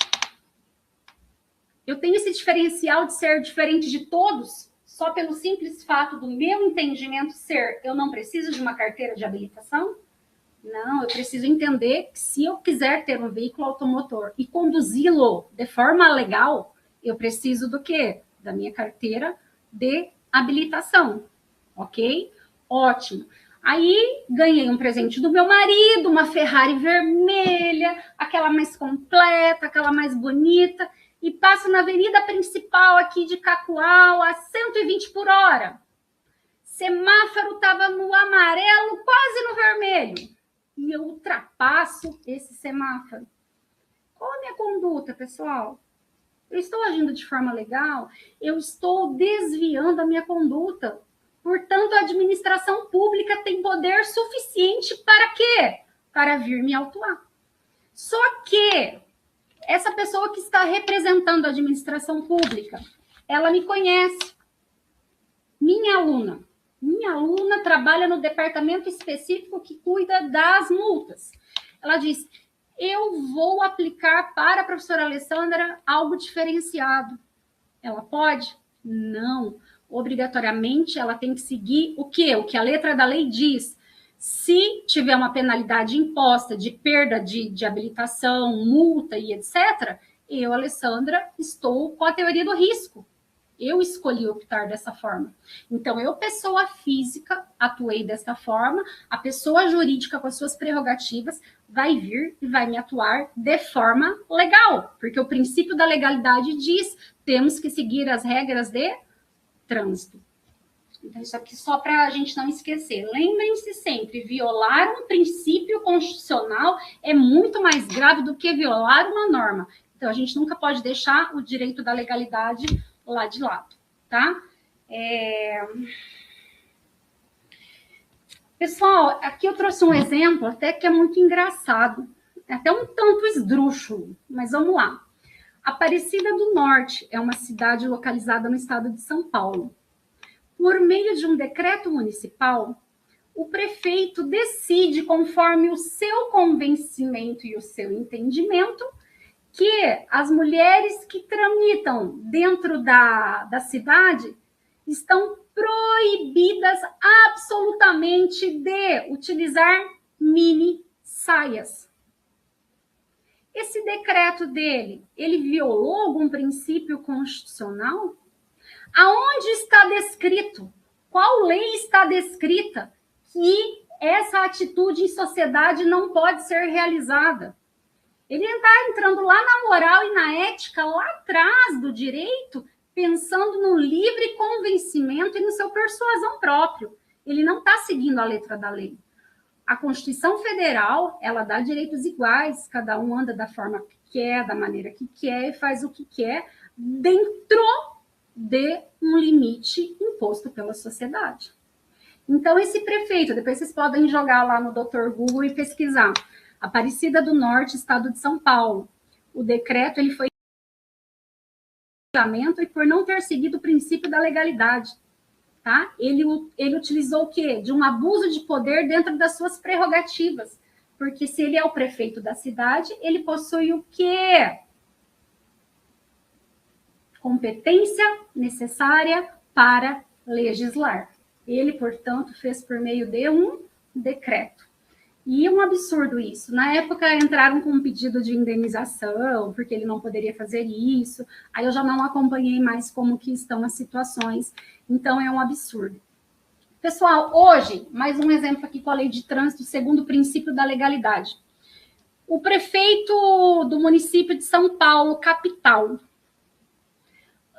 Eu tenho esse diferencial de ser diferente de todos, só pelo simples fato do meu entendimento ser, eu não preciso de uma carteira de habilitação? Não, eu preciso entender que se eu quiser ter um veículo automotor e conduzi-lo de forma legal, eu preciso do quê? Da minha carteira de habilitação, ok? Ótimo. Aí ganhei um presente do meu marido, uma Ferrari vermelha, aquela mais completa, aquela mais bonita, e passo na avenida principal aqui de Cacoal a 120 por hora. Semáforo estava no amarelo, quase no vermelho. E eu ultrapasso esse semáforo. Qual a minha conduta, pessoal? Eu estou agindo de forma legal? Eu estou desviando a minha conduta. Portanto, a administração pública tem poder suficiente para quê? Para vir me autuar. Só que essa pessoa que está representando a administração pública, ela me conhece. Minha aluna trabalha no departamento específico que cuida das multas. Ela diz, eu vou aplicar para a professora Alessandra algo diferenciado. Ela pode? Não. Obrigatoriamente, ela tem que seguir o quê? O que a letra da lei diz. Se tiver uma penalidade imposta de perda de habilitação, multa e etc., eu, Alessandra, estou com a teoria do risco. Eu escolhi optar dessa forma. Então, eu, pessoa física, atuei dessa forma, a pessoa jurídica, com as suas prerrogativas, vai vir e vai me atuar de forma legal, porque o princípio da legalidade diz, temos que seguir as regras de trânsito. Então, isso aqui só para a gente não esquecer. Lembrem-se sempre, violar um princípio constitucional é muito mais grave do que violar uma norma. Então, a gente nunca pode deixar o direito da legalidade lá de lado, tá? Pessoal, aqui eu trouxe um exemplo até que é muito engraçado, até um tanto esdrúxulo, mas vamos lá. Aparecida do Norte é uma cidade localizada no estado de São Paulo. Por meio de um decreto municipal, o prefeito decide, conforme o seu convencimento e o seu entendimento, que as mulheres que tramitam dentro da cidade estão proibidas absolutamente de utilizar mini saias. Esse decreto dele, ele violou algum princípio constitucional? Aonde está descrito? Qual lei está descrita que essa atitude em sociedade não pode ser realizada? Ele está entrando lá na moral e na ética, lá atrás do direito, pensando no livre convencimento e no seu persuasão próprio. Ele não está seguindo a letra da lei. A Constituição Federal, ela dá direitos iguais, cada um anda da forma que quer, da maneira que quer e faz o que quer, dentro de um limite imposto pela sociedade. Então, esse prefeito, depois vocês podem jogar lá no Dr. Google e pesquisar, Aparecida do Norte, estado de São Paulo. O decreto ele foi e por não ter seguido o princípio da legalidade, tá? Ele utilizou o quê? De um abuso de poder dentro das suas prerrogativas, porque se ele é o prefeito da cidade, ele possui o quê? Competência necessária para legislar. Ele, portanto, fez por meio de um decreto. E é um absurdo isso. Na época, entraram com um pedido de indenização, porque ele não poderia fazer isso. Aí eu já não acompanhei mais como que estão as situações. Então, é um absurdo. Pessoal, hoje, mais um exemplo aqui com a lei de trânsito, segundo o princípio da legalidade. O prefeito do município de São Paulo, capital,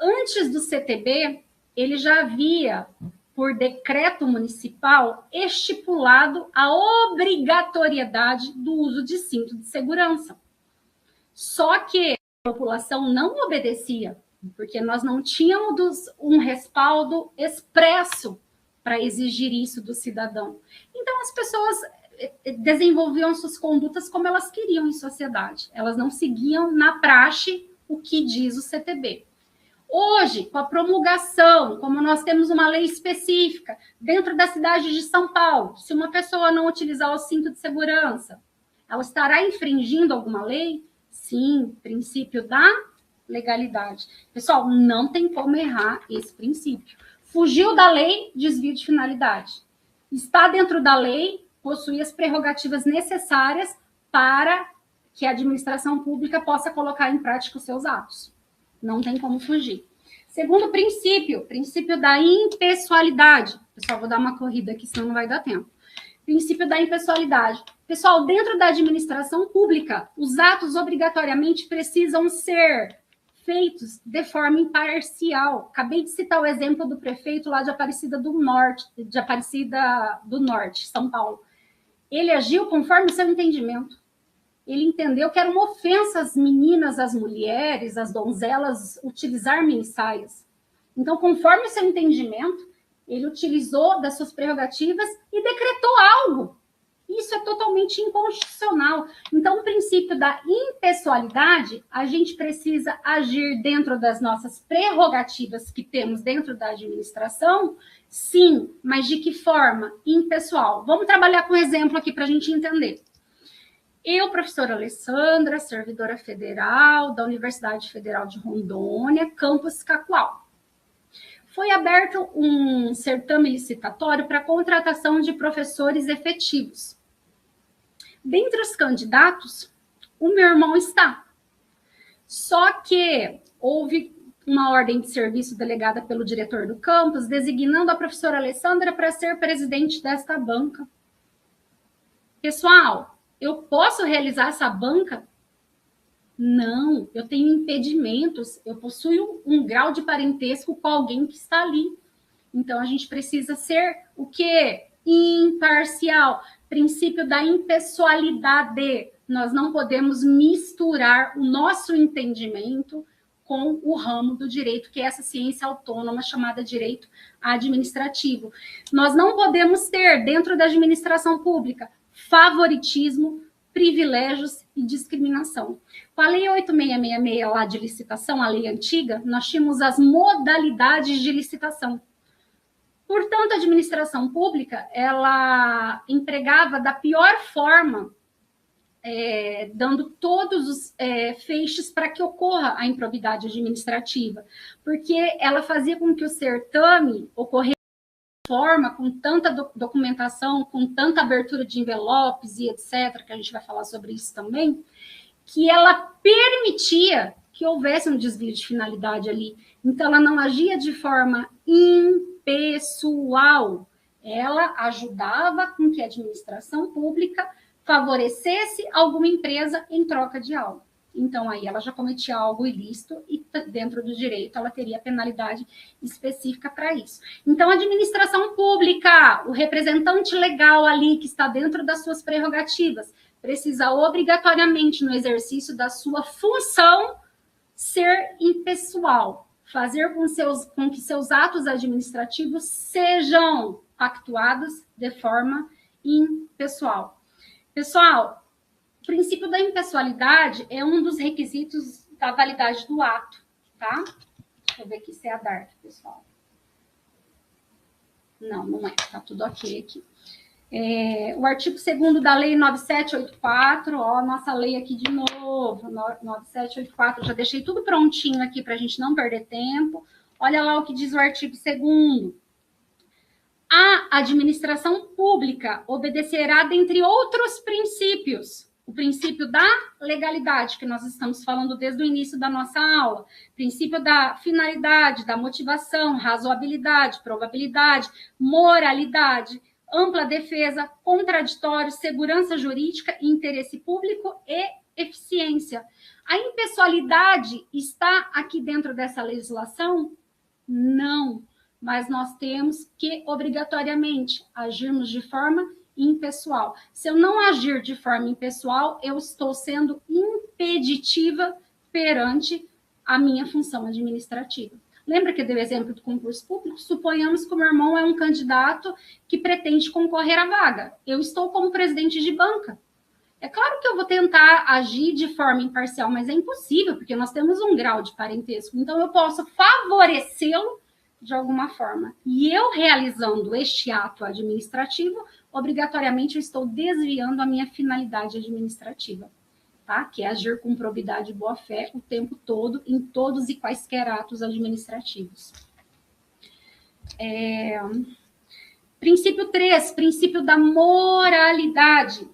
antes do CTB, ele já havia, por decreto municipal, estipulado a obrigatoriedade do uso de cinto de segurança. Só que a população não obedecia, porque nós não tínhamos um respaldo expresso para exigir isso do cidadão. Então, as pessoas desenvolviam suas condutas como elas queriam em sociedade. Elas não seguiam na praxe o que diz o CTB. Hoje, com a promulgação, como nós temos uma lei específica, dentro da cidade de São Paulo, se uma pessoa não utilizar o cinto de segurança, ela estará infringindo alguma lei? Sim, princípio da legalidade. Pessoal, não tem como errar esse princípio. Fugiu da lei, desvio de finalidade. Está dentro da lei, possui as prerrogativas necessárias para que a administração pública possa colocar em prática os seus atos. Não tem como fugir. Segundo princípio, princípio da impessoalidade. Pessoal, vou dar uma corrida aqui, senão não vai dar tempo. Princípio da impessoalidade. Pessoal, dentro da administração pública, os atos obrigatoriamente precisam ser feitos de forma imparcial. Acabei de citar o exemplo do prefeito lá de Aparecida do Norte, São Paulo. Ele agiu conforme o seu entendimento. Ele entendeu que era uma ofensa às meninas, às mulheres, às donzelas utilizar minissaias. Então, conforme o seu entendimento, ele utilizou das suas prerrogativas e decretou algo. Isso é totalmente inconstitucional. Então, o princípio da impessoalidade, a gente precisa agir dentro das nossas prerrogativas que temos dentro da administração, sim, mas de que forma? Impessoal. Vamos trabalhar com um exemplo aqui para a gente entender. Eu, professora Alessandra, servidora federal da Universidade Federal de Rondônia, campus Cacoal. Foi aberto um certame licitatório para contratação de professores efetivos. Dentre os candidatos, o meu irmão está. Só que houve uma ordem de serviço delegada pelo diretor do campus, designando a professora Alessandra para ser presidente desta banca. Pessoal, eu posso realizar essa banca? Não, eu tenho impedimentos, eu possuo um grau de parentesco com alguém que está ali. Então, a gente precisa ser o quê? Imparcial. Princípio da impessoalidade. Nós não podemos misturar o nosso entendimento com o ramo do direito, que é essa ciência autônoma chamada direito administrativo. Nós não podemos ter, dentro da administração pública, favoritismo, privilégios e discriminação. Com a Lei 8666 lá de licitação, a lei antiga, nós tínhamos as modalidades de licitação. Portanto, a administração pública, ela empregava da pior forma, dando todos os feixes para que ocorra a improbidade administrativa, porque ela fazia com que o certame ocorresse de forma, com tanta documentação, com tanta abertura de envelopes e etc., que a gente vai falar sobre isso também, que ela permitia que houvesse um desvio de finalidade ali. Então, ela não agia de forma impessoal. Ela ajudava com que a administração pública favorecesse alguma empresa em troca de algo. Então, aí ela já cometia algo ilícito e dentro do direito ela teria penalidade específica para isso. Então, a administração pública, o representante legal ali que está dentro das suas prerrogativas, precisa obrigatoriamente, no exercício da sua função, ser impessoal, fazer com que seus atos administrativos sejam pactuados de forma impessoal. Pessoal, o princípio da impessoalidade é um dos requisitos da validade do ato, tá? Deixa eu ver aqui se é a DARF, pessoal. Não, não é, tá tudo ok aqui. O artigo 2º da Lei 9784, ó, nossa lei aqui de novo, 9784, já deixei tudo prontinho aqui para a gente não perder tempo. Olha lá o que diz o artigo 2º. A administração pública obedecerá, dentre outros princípios, o princípio da legalidade, que nós estamos falando desde o início da nossa aula, princípio da finalidade, da motivação, razoabilidade, probabilidade, moralidade, ampla defesa, contraditório, segurança jurídica, interesse público e eficiência. A impessoalidade está aqui dentro dessa legislação? Não, mas nós temos que, obrigatoriamente, agirmos de forma impessoal. Se eu não agir de forma impessoal, eu estou sendo impeditiva perante a minha função administrativa. Lembra que eu dei o exemplo do concurso público? Suponhamos que o meu irmão é um candidato que pretende concorrer à vaga. Eu estou como presidente de banca. É claro que eu vou tentar agir de forma imparcial, mas é impossível, porque nós temos um grau de parentesco. Então, eu posso favorecê-lo de alguma forma. E eu realizando este ato administrativo, obrigatoriamente eu estou desviando a minha finalidade administrativa, tá? Que é agir com probidade e boa-fé o tempo todo, em todos e quaisquer atos administrativos. Princípio 3, princípio da moralidade.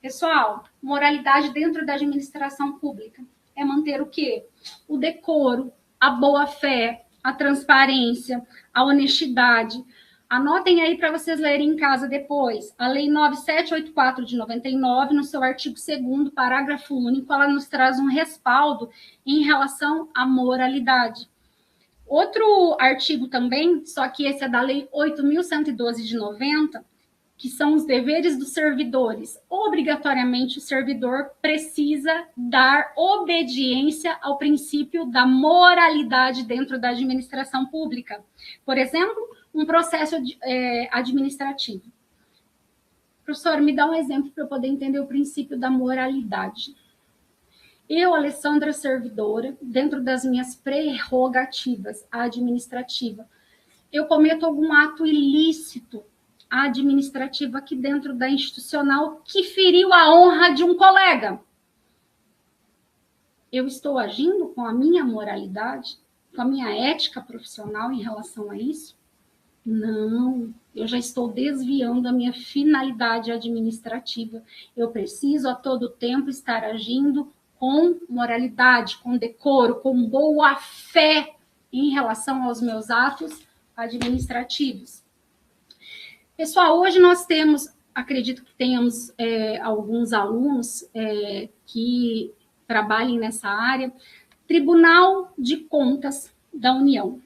Pessoal, moralidade dentro da administração pública é manter o quê? O decoro, a boa-fé, a transparência, a honestidade. Anotem aí para vocês lerem em casa depois. A Lei 9784 de 99, no seu artigo 2º, parágrafo único, ela nos traz um respaldo em relação à moralidade. Outro artigo também, só que esse é da Lei 8.112 de 90, que são os deveres dos servidores. Obrigatoriamente, o servidor precisa dar obediência ao princípio da moralidade dentro da administração pública. Por exemplo, um processo administrativo. Professor, me dá um exemplo para eu poder entender o princípio da moralidade. Eu, Alessandra, servidora, dentro das minhas prerrogativas administrativas, eu cometo algum ato ilícito administrativo aqui dentro da institucional que feriu a honra de um colega. Eu estou agindo com a minha moralidade, com a minha ética profissional em relação a isso? Não, eu já estou desviando a minha finalidade administrativa. Eu preciso a todo tempo estar agindo com moralidade, com decoro, com boa fé em relação aos meus atos administrativos. Pessoal, hoje nós temos, acredito que tenhamos alguns alunos que trabalhem nessa área, Tribunal de Contas da União.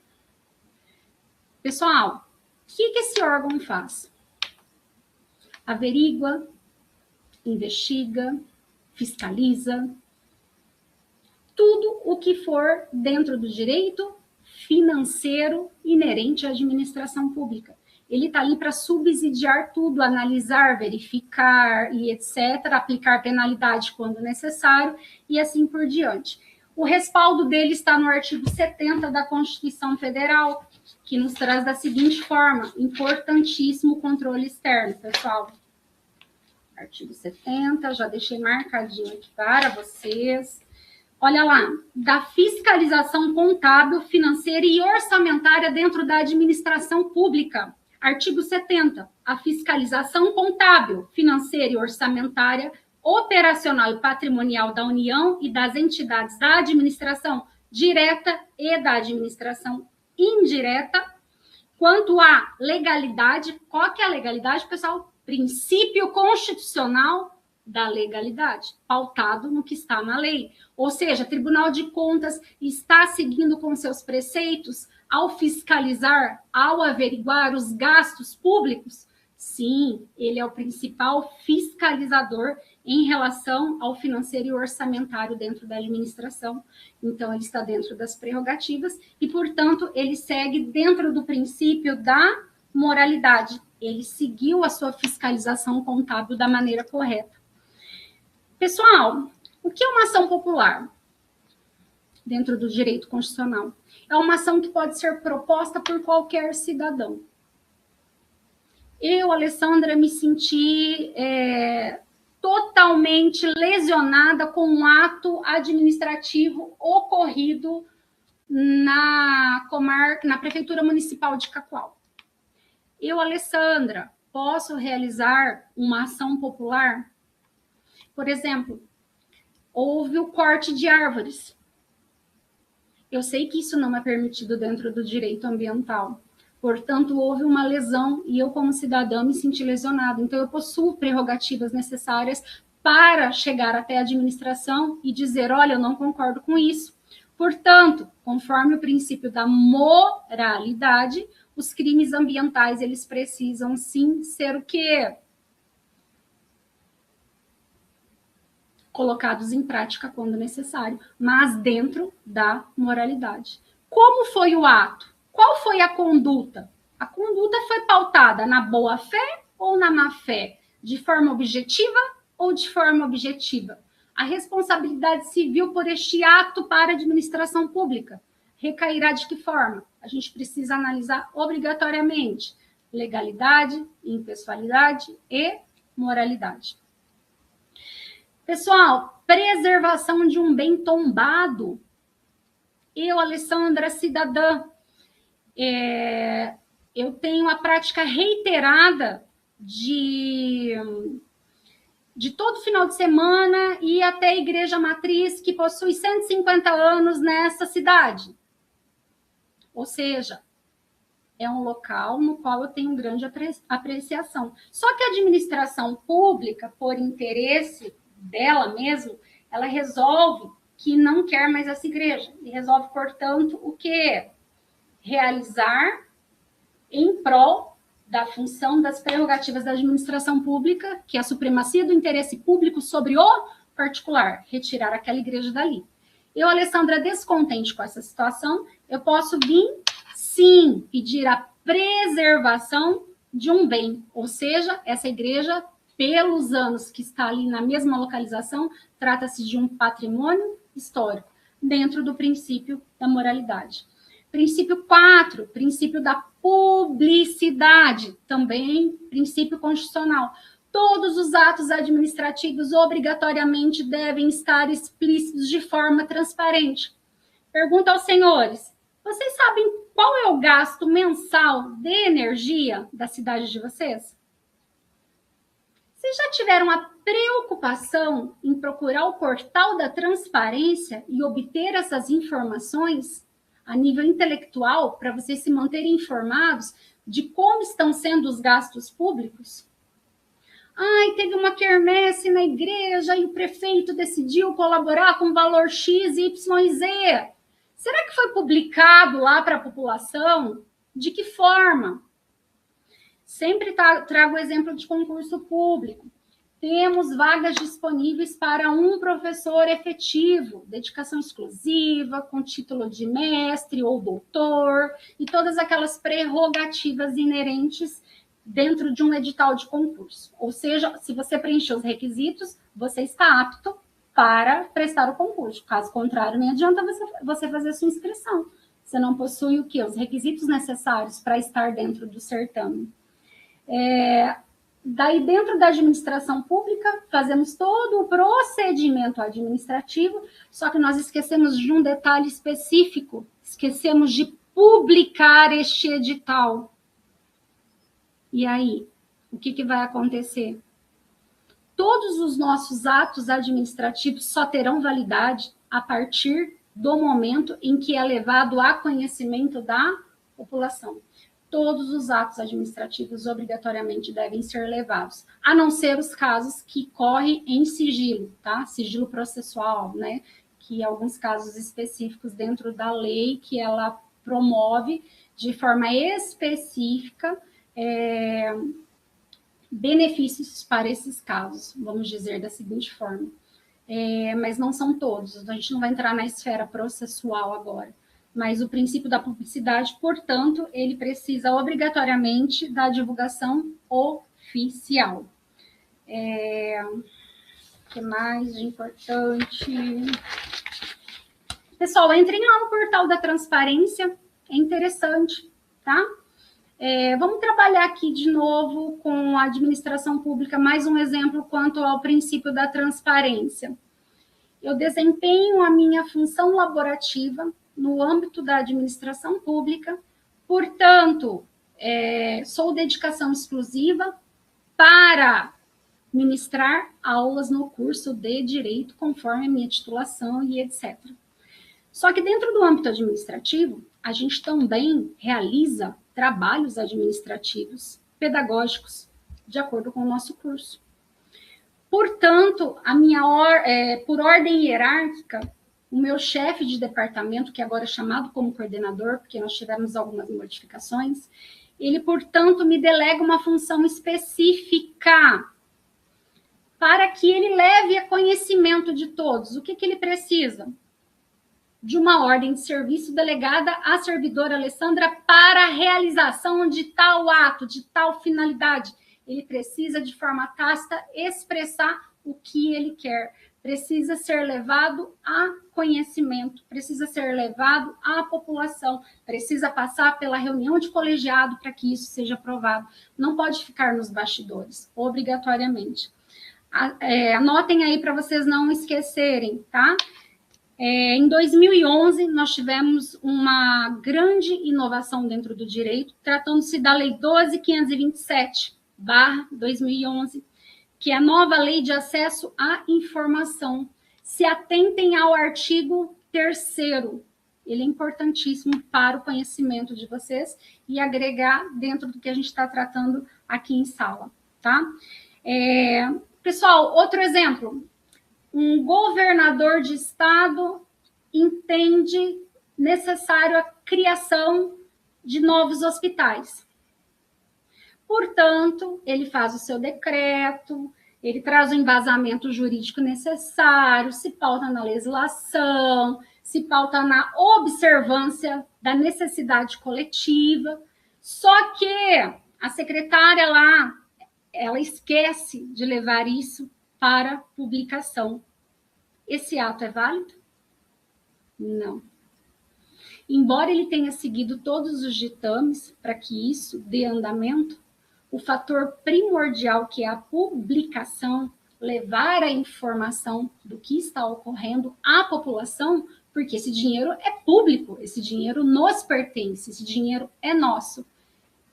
Pessoal, o que esse órgão faz? Averigua, investiga, fiscaliza, tudo o que for dentro do direito financeiro inerente à administração pública. Ele está ali para subsidiar tudo, analisar, verificar e etc., aplicar penalidade quando necessário e assim por diante. O respaldo dele está no artigo 70 da Constituição Federal, que nos traz da seguinte forma: importantíssimo controle externo, pessoal. Artigo 70, já deixei marcadinho aqui para vocês. Olha lá, da fiscalização contábil, financeira e orçamentária dentro da administração pública. Artigo 70, a fiscalização contábil, financeira e orçamentária, operacional e patrimonial da União e das entidades da administração direta e da administração indireta. Quanto à legalidade, qual que é a legalidade, pessoal? Princípio constitucional da legalidade, pautado no que está na lei. Ou seja, Tribunal de Contas está seguindo com seus preceitos ao fiscalizar, ao averiguar os gastos públicos? Sim, ele é o principal fiscalizador em relação ao financeiro e orçamentário dentro da administração. Então, ele está dentro das prerrogativas e, portanto, ele segue dentro do princípio da moralidade. Ele seguiu a sua fiscalização contábil da maneira correta. Pessoal, o que é uma ação popular dentro do direito constitucional? É uma ação que pode ser proposta por qualquer cidadão. Eu, Alessandra, me senti totalmente lesionada com um ato administrativo ocorrido na Prefeitura Municipal de Cacoal. Eu, Alessandra, posso realizar uma ação popular? Por exemplo, houve o corte de árvores. Eu sei que isso não é permitido dentro do direito ambiental. Portanto, houve uma lesão e eu, como cidadã, me senti lesionada. Então, eu possuo prerrogativas necessárias para chegar até a administração e dizer, olha, eu não concordo com isso. Portanto, conforme o princípio da moralidade, os crimes ambientais, eles precisam sim ser o quê? Colocados em prática quando necessário, mas dentro da moralidade. Como foi o ato? Qual foi a conduta? A conduta foi pautada na boa-fé ou na má-fé? De forma objetiva ou de forma objetiva? A responsabilidade civil por este ato para a administração pública recairá de que forma? A gente precisa analisar obrigatoriamente legalidade, impessoalidade e moralidade. Pessoal, preservação de um bem tombado. Eu, Alessandra, cidadã, eu tenho a prática reiterada de todo final de semana ir até a Igreja Matriz, que possui 150 anos nessa cidade. Ou seja, é um local no qual eu tenho grande apreciação. Só que a administração pública, por interesse dela mesmo, ela resolve que não quer mais essa igreja. E resolve, portanto, o quê? Realizar em prol da função das prerrogativas da administração pública, que é a supremacia do interesse público sobre o particular, retirar aquela igreja dali. Eu, Alessandra, descontente com essa situação, eu posso vir, sim, pedir a preservação de um bem, ou seja, essa igreja, pelos anos que está ali na mesma localização, trata-se de um patrimônio histórico, dentro do princípio da moralidade. Princípio 4, princípio da publicidade, também princípio constitucional. Todos os atos administrativos obrigatoriamente devem estar explícitos de forma transparente. Pergunta aos senhores, vocês sabem qual é o gasto mensal de energia da cidade de vocês? Vocês já tiveram a preocupação em procurar o portal da transparência e obter essas informações a nível intelectual para vocês se manterem informados de como estão sendo os gastos públicos? Ai, teve uma quermesse na igreja e o prefeito decidiu colaborar com valor X, Y e Z. Será que foi publicado lá para a população? De que forma? Sempre trago o exemplo de concurso público. Temos vagas disponíveis para um professor efetivo, dedicação exclusiva, com título de mestre ou doutor, e todas aquelas prerrogativas inerentes dentro de um edital de concurso. Ou seja, se você preencher os requisitos, você está apto para prestar o concurso. Caso contrário, nem adianta você fazer a sua inscrição. Você não possui o quê? Os requisitos necessários para estar dentro do certame. Daí, dentro da administração pública, fazemos todo o procedimento administrativo, só que nós esquecemos de um detalhe específico, esquecemos de publicar este edital. E aí, o que vai acontecer? Todos os nossos atos administrativos só terão validade a partir do momento em que é levado a conhecimento da população. Todos os atos administrativos obrigatoriamente devem ser levados, a não ser os casos que correm em sigilo, tá? Sigilo processual, né? Que alguns casos específicos dentro da lei que ela promove de forma específica benefícios para esses casos, vamos dizer da seguinte forma. Mas não são todos, a gente não vai entrar na esfera processual agora. Mas o princípio da publicidade, portanto, ele precisa obrigatoriamente da divulgação oficial. O que mais de importante? Pessoal, entrem lá no portal da transparência, é interessante, tá? Vamos trabalhar aqui de novo com a administração pública, mais um exemplo quanto ao princípio da transparência. Eu desempenho a minha função laborativa no âmbito da administração pública, portanto, sou dedicação exclusiva para ministrar aulas no curso de Direito, conforme a minha titulação e etc. Só que dentro do âmbito administrativo, a gente também realiza trabalhos administrativos, pedagógicos, de acordo com o nosso curso. Portanto, por ordem hierárquica, o meu chefe de departamento, que agora é chamado como coordenador, porque nós tivemos algumas modificações, ele, portanto, me delega uma função específica para que ele leve a conhecimento de todos. O que ele precisa? De uma ordem de serviço delegada à servidora Alessandra para a realização de tal ato, de tal finalidade. Ele precisa, de forma tácita, expressar o que ele quer. Precisa ser levado a conhecimento, precisa ser levado à população, precisa passar pela reunião de colegiado para que isso seja aprovado. Não pode ficar nos bastidores, obrigatoriamente. Anotem aí para vocês não esquecerem, tá? Em 2011, nós tivemos uma grande inovação dentro do direito, tratando-se da Lei 12.527/2011, que é a nova Lei de Acesso à Informação. Se atentem ao artigo 3º, ele é importantíssimo para o conhecimento de vocês e agregar dentro do que a gente está tratando aqui em sala, tá? Pessoal, outro exemplo. Um governador de estado entende necessário a criação de novos hospitais. Portanto, ele faz o seu decreto, ele traz o embasamento jurídico necessário, se pauta na legislação, se pauta na observância da necessidade coletiva. Só que a secretária lá, ela esquece de levar isso para publicação. Esse ato é válido? Não. Embora ele tenha seguido todos os ditames para que isso dê andamento, o fator primordial, que é a publicação, levar a informação do que está ocorrendo à população, porque esse dinheiro é público, esse dinheiro nos pertence, esse dinheiro é nosso.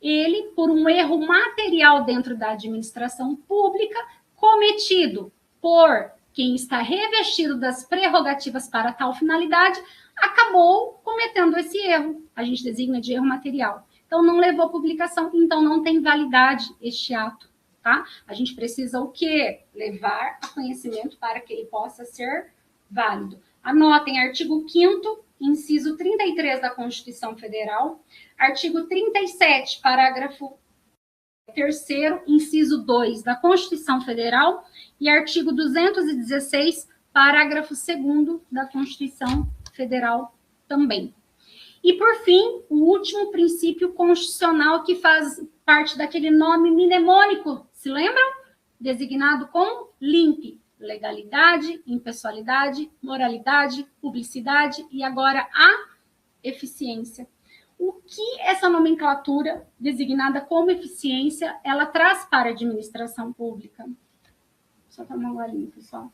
Ele, por um erro material dentro da administração pública, cometido por quem está revestido das prerrogativas para tal finalidade, acabou cometendo esse erro. A gente designa de erro material. Então, não levou à publicação, então não tem validade este ato, tá? A gente precisa o quê? Levar a conhecimento para que ele possa ser válido. Anotem artigo 5º, inciso 33 da Constituição Federal, artigo 37, parágrafo 3º, inciso 2 da Constituição Federal e artigo 216, parágrafo 2º da Constituição Federal também. E, por fim, o último princípio constitucional que faz parte daquele nome mnemônico, se lembram? Designado como LIMP, legalidade, impessoalidade, moralidade, publicidade e agora a eficiência. O que essa nomenclatura, designada como eficiência, ela traz para a administração pública? Só tomar um golinho, pessoal.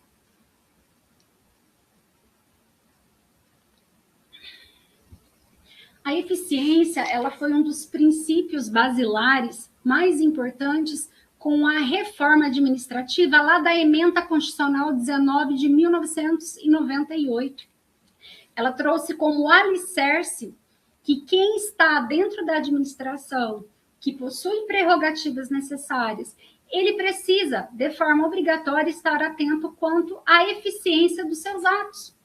A eficiência, ela foi um dos princípios basilares mais importantes com a reforma administrativa lá da Ementa Constitucional 19 de 1998. Ela trouxe como alicerce que quem está dentro da administração, que possui prerrogativas necessárias, ele precisa, de forma obrigatória, estar atento quanto à eficiência dos seus atos.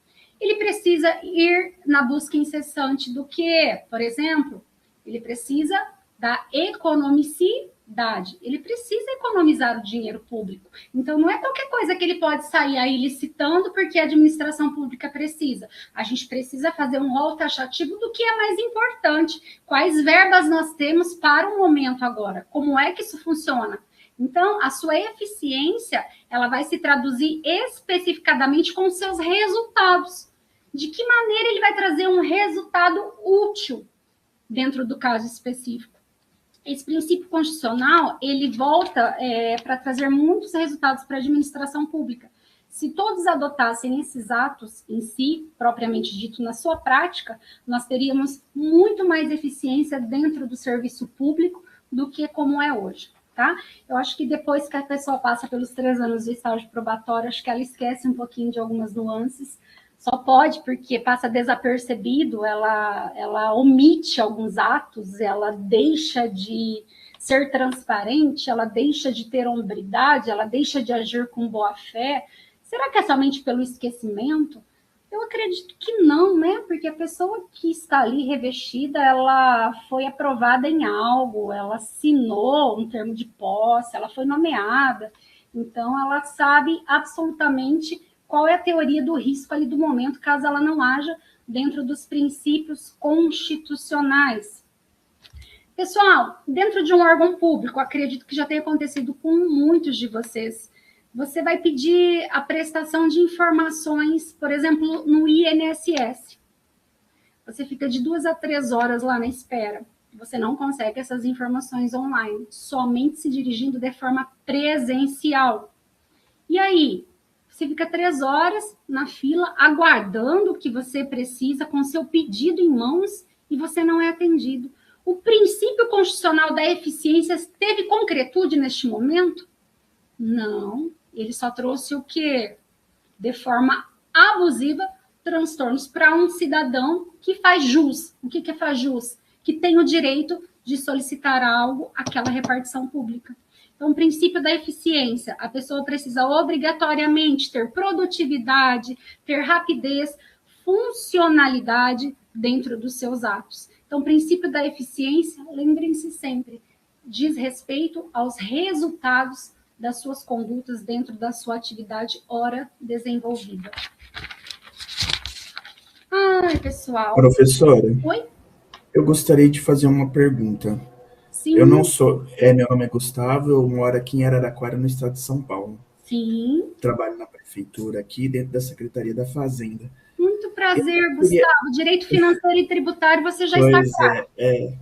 Ele precisa ir na busca incessante do que, por exemplo, ele precisa da economicidade, ele precisa economizar o dinheiro público. Então, não é qualquer coisa que ele pode sair aí licitando porque a administração pública precisa. A gente precisa fazer um rol taxativo do que é mais importante, quais verbas nós temos para o momento agora, como é que isso funciona. Então, a sua eficiência, ela vai se traduzir especificadamente com os seus resultados. De que maneira ele vai trazer um resultado útil dentro do caso específico. Esse princípio constitucional, ele volta para trazer muitos resultados para a administração pública. Se todos adotassem esses atos em si, propriamente dito, na sua prática, nós teríamos muito mais eficiência dentro do serviço público do que como é hoje, tá? Eu acho que depois que a pessoa passa pelos 3 anos do estágio probatório, acho que ela esquece um pouquinho de algumas nuances. Só pode porque passa desapercebido, ela omite alguns atos, ela deixa de ser transparente, ela deixa de ter hombridade, ela deixa de agir com boa fé. Será que é somente pelo esquecimento? Eu acredito que não, né? Porque a pessoa que está ali revestida, ela foi aprovada em algo, ela assinou um termo de posse, ela foi nomeada. Então, ela sabe absolutamente qual é a teoria do risco ali do momento, caso ela não haja dentro dos princípios constitucionais. Pessoal, dentro de um órgão público, acredito que já tenha acontecido com muitos de vocês. Você vai pedir a prestação de informações, por exemplo, no INSS. Você fica de 2 a 3 horas lá na espera. Você não consegue essas informações online, somente se dirigindo de forma presencial. E aí, você fica 3 horas na fila, aguardando o que você precisa, com seu pedido em mãos, e você não é atendido. O princípio constitucional da eficiência teve concretude neste momento? Não. Ele só trouxe o quê? De forma abusiva, transtornos para um cidadão que faz jus. O que é faz jus? Que tem o direito de solicitar algo àquela repartição pública. Então, o princípio da eficiência, a pessoa precisa obrigatoriamente ter produtividade, ter rapidez, funcionalidade dentro dos seus atos. Então, o princípio da eficiência, lembrem-se sempre, diz respeito aos resultados das suas condutas dentro da sua atividade ora desenvolvida. Ai, pessoal. Professora, Oi? eu gostaria de fazer uma pergunta. Sim. Eu não sou. Meu nome é Gustavo, eu moro aqui em Araraquara, no estado de São Paulo. Sim. Trabalho na prefeitura aqui, dentro da Secretaria da Fazenda. Muito prazer, Gustavo. Direito financeiro e tributário você já está claro.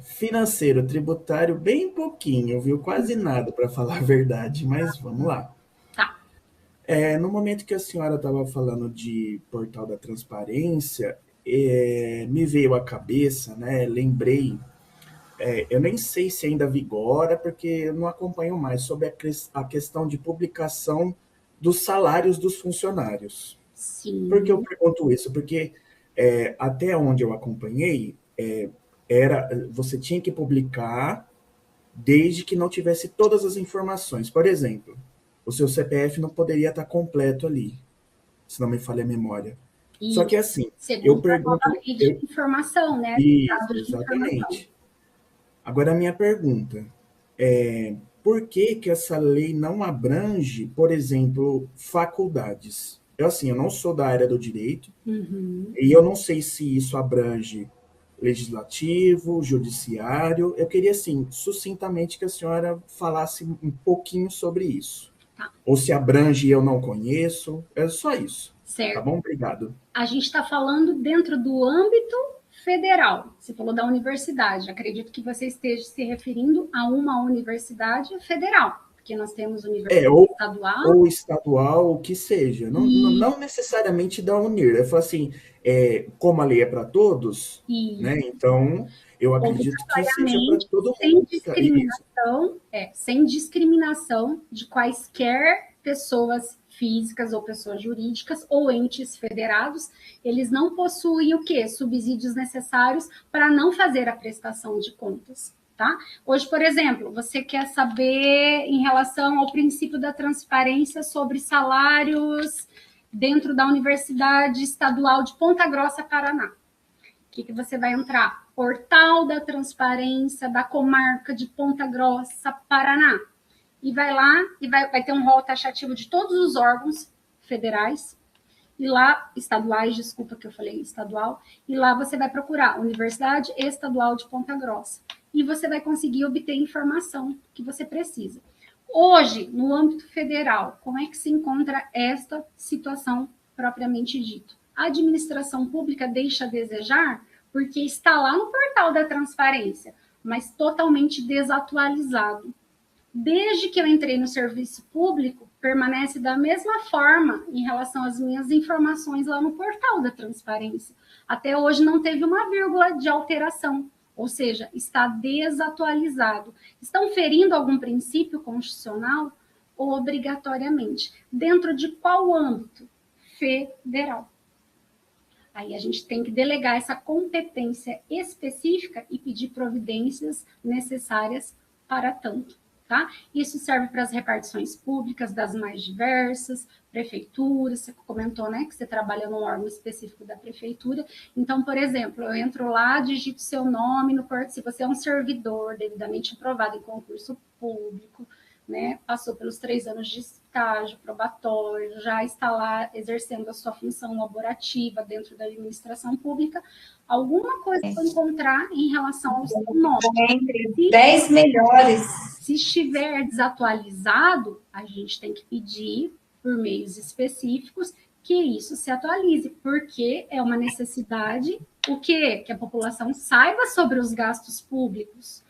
Financeiro, tributário, bem pouquinho, viu? Quase nada, para falar a verdade, mas vamos lá. Tá. No momento que a senhora estava falando de portal da transparência, me veio à cabeça, né? Lembrei, eu nem sei se ainda vigora, porque eu não acompanho mais, sobre a questão de publicação dos salários dos funcionários. Sim. Por que eu pergunto isso? Porque até onde eu acompanhei, você tinha que publicar desde que não tivesse todas as informações. Por exemplo, o seu CPF não poderia estar completo ali, se não me falha a memória. Isso. Só que assim, eu pergunto... de informação, né? Isso, exatamente. Agora, a minha pergunta é: por que essa lei não abrange, por exemplo, faculdades? Eu não sou da área do direito, e eu não sei se isso abrange legislativo, judiciário. Eu queria, assim, sucintamente que a senhora falasse um pouquinho sobre isso. Tá. Ou se abrange e eu não conheço. É só isso. Certo. Tá bom? Obrigado. A gente está falando dentro do âmbito federal. Você falou da universidade. Acredito que você esteja se referindo a uma universidade federal, porque nós temos universidade estadual. Ou estadual, o que seja. Não necessariamente da Unir. Eu falo assim, como a lei é para todos, né? Então, eu acredito que seja para todo mundo. Sem discriminação de quaisquer pessoas físicas ou pessoas jurídicas ou entes federados, eles não possuem o quê? Subsídios necessários para não fazer a prestação de contas. Tá? Hoje, por exemplo, você quer saber em relação ao princípio da transparência sobre salários dentro da Universidade Estadual de Ponta Grossa, Paraná. O que você vai entrar? Portal da Transparência da Comarca de Ponta Grossa, Paraná. E vai lá e vai ter um rol taxativo de todos os órgãos federais, e lá, estaduais, desculpa que eu falei estadual, e lá você vai procurar Universidade Estadual de Ponta Grossa. E você vai conseguir obter a informação que você precisa. Hoje, no âmbito federal, como é que se encontra esta situação propriamente dita? A administração pública deixa a desejar porque está lá no portal da transparência, mas totalmente desatualizado. desde que eu entrei no serviço público, permanece da mesma forma em relação às minhas informações lá no portal da transparência. Até hoje não teve uma vírgula de alteração, ou seja, está desatualizado. Estão ferindo algum princípio constitucional? Obrigatoriamente. Dentro de qual âmbito? Federal. Aí a gente tem que delegar essa competência específica e pedir providências necessárias para tanto. Tá? Isso serve para as repartições públicas das mais diversas, prefeituras, você comentou, né, que você trabalha num órgão específico da prefeitura. Então, por exemplo, eu entro lá, digito seu nome no portal, se você é um servidor devidamente aprovado em concurso público, né, passou pelos 3 anos de estágio probatório, já está lá exercendo a sua função laborativa dentro da administração pública, alguma coisa para encontrar em relação ao seu nome. Entre 10 melhores. Se estiver desatualizado, a gente tem que pedir, por meios específicos, que isso se atualize, porque é uma necessidade, o quê? Que a população saiba sobre os gastos públicos.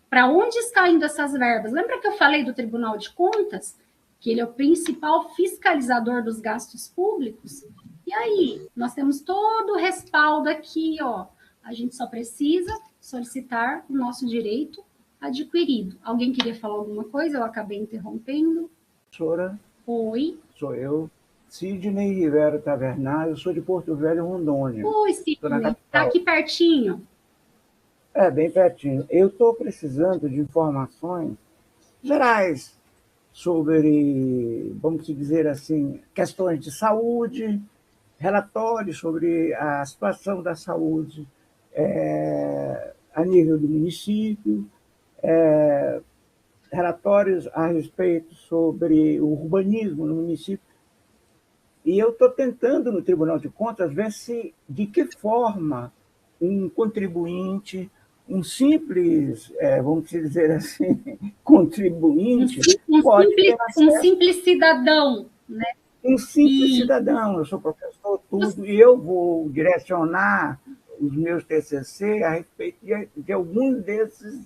Para onde estão indo essas verbas? Lembra que eu falei do Tribunal de Contas? Que ele é o principal fiscalizador dos gastos públicos? E aí, nós temos todo o respaldo aqui, ó. A gente só precisa solicitar o nosso direito adquirido. Alguém queria falar alguma coisa? Eu acabei interrompendo. Professora, Oi. sou eu, Sidney Rivera Tavernaz, eu sou de Porto Velho, Rondônia. Oi, Sidney. Está aqui pertinho. É, bem pertinho. Eu estou precisando de informações gerais sobre, vamos dizer assim, questões de saúde, relatórios sobre a situação da saúde a nível do município, relatórios a respeito sobre o urbanismo no município. E eu estou tentando, no Tribunal de Contas, ver se, de que forma um contribuinte, um simples, vamos dizer assim, contribuinte, pode ter acesso. Um simples cidadão, né? Um simples cidadão. Eu sou professor, tudo, e eu vou direcionar os meus TCC a respeito de alguns desses,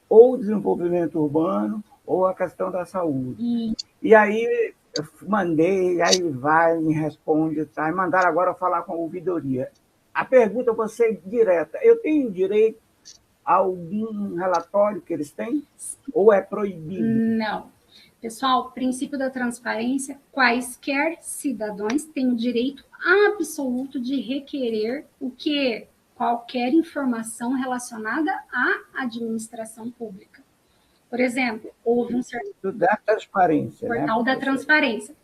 ou desenvolvimento urbano, ou a questão da saúde. E aí eu mandei, aí vai, me responde, tá? E mandaram agora falar com a ouvidoria. A pergunta vai ser direta. Eu tenho direito a algum relatório que eles têm? Ou é proibido? Não. Pessoal, princípio da transparência, quaisquer cidadãos têm o direito absoluto de requerer o que? Qualquer informação relacionada à administração pública. Por exemplo, houve um serviço da transparência, portal, né, da transparência.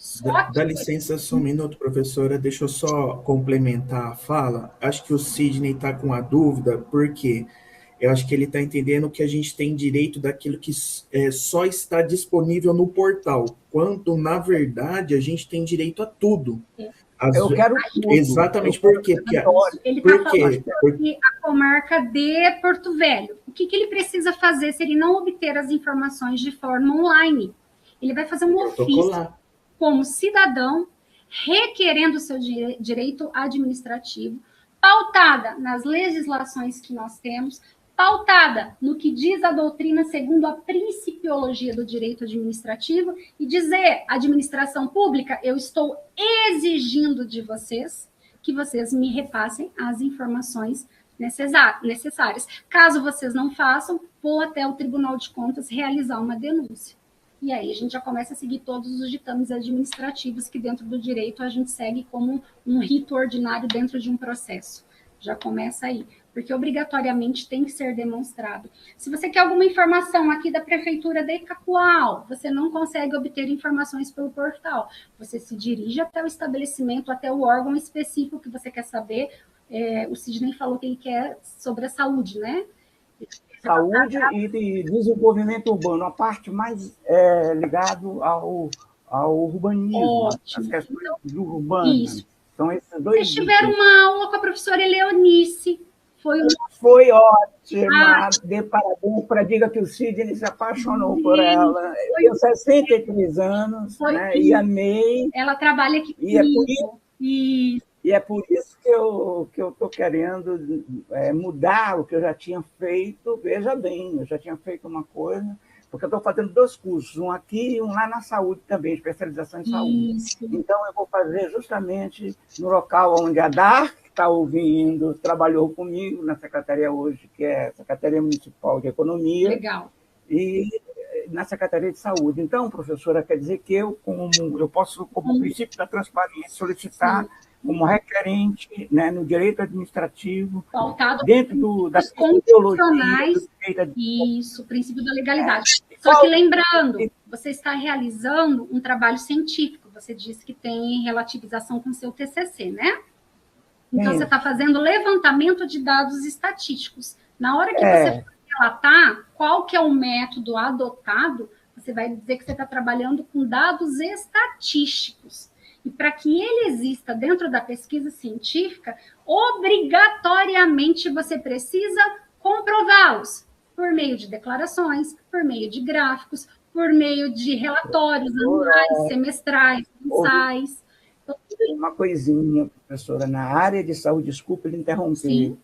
Dá licença só um minuto, professora, deixa eu só complementar a fala. Acho que o Sidney está com a dúvida, porque eu acho que ele está entendendo que a gente tem direito daquilo que só está disponível no portal, quando, na verdade, a gente tem direito a tudo. Eu quero tudo. Exatamente, por quê? Ele está falando que a comarca de Porto Velho, o que ele precisa fazer se ele não obter as informações de forma online? Ele vai fazer um ofício como cidadão, requerendo o seu direito administrativo, pautada nas legislações que nós temos, pautada no que diz a doutrina segundo a principiologia do direito administrativo e dizer, administração pública, eu estou exigindo de vocês que vocês me repassem as informações necessárias. Caso vocês não façam, vou até o Tribunal de Contas realizar uma denúncia. E aí a gente já começa a seguir todos os ditames administrativos que dentro do direito a gente segue como um rito ordinário dentro de um processo. Já começa aí, porque obrigatoriamente tem que ser demonstrado. Se você quer alguma informação aqui da Prefeitura de Cacoal, você não consegue obter informações pelo portal. Você se dirige até o estabelecimento, até o órgão específico que você quer saber. O Sidney falou que ele quer sobre a saúde, né? Saúde e desenvolvimento urbano, a parte mais ligada ao urbanismo, ótimo. As questões do urbano. Isso. São esses dois. Vocês tiveram uma aula com a professora Eleonice. Foi ótima. Dê parabéns para diga que o Sidney se apaixonou por ela. Eu tenho 63 anos, né, e amei. Ela trabalha aqui comigo. E é por isso que eu estou querendo mudar o que eu já tinha feito. Veja bem, eu já tinha feito uma coisa, porque eu estou fazendo 2 cursos, um aqui e um lá na saúde também, especialização em saúde. Isso. Então, eu vou fazer justamente no local onde a DARC está ouvindo, trabalhou comigo na secretaria hoje, que é a Secretaria Municipal de Economia, Legal. e na Secretaria de Saúde. Então, professora, quer dizer que eu posso, como princípio da transparência, solicitar como requerente, né, no direito administrativo, Pautado dentro da constitucionais. ideologia, Isso, o princípio da legalidade. Só que lembrando, você está realizando um trabalho científico. Você disse que tem relativização com o seu TCC, né? Então, você está fazendo levantamento de dados estatísticos. Na hora que você for relatar qual que é o método adotado, você vai dizer que você está trabalhando com dados estatísticos. E para que ele exista dentro da pesquisa científica, obrigatoriamente você precisa comprová-los por meio de declarações, por meio de gráficos, por meio de relatórios anuais, semestrais, mensais. Uma coisinha, professora, na área de saúde, desculpa lhe interromper. Sim.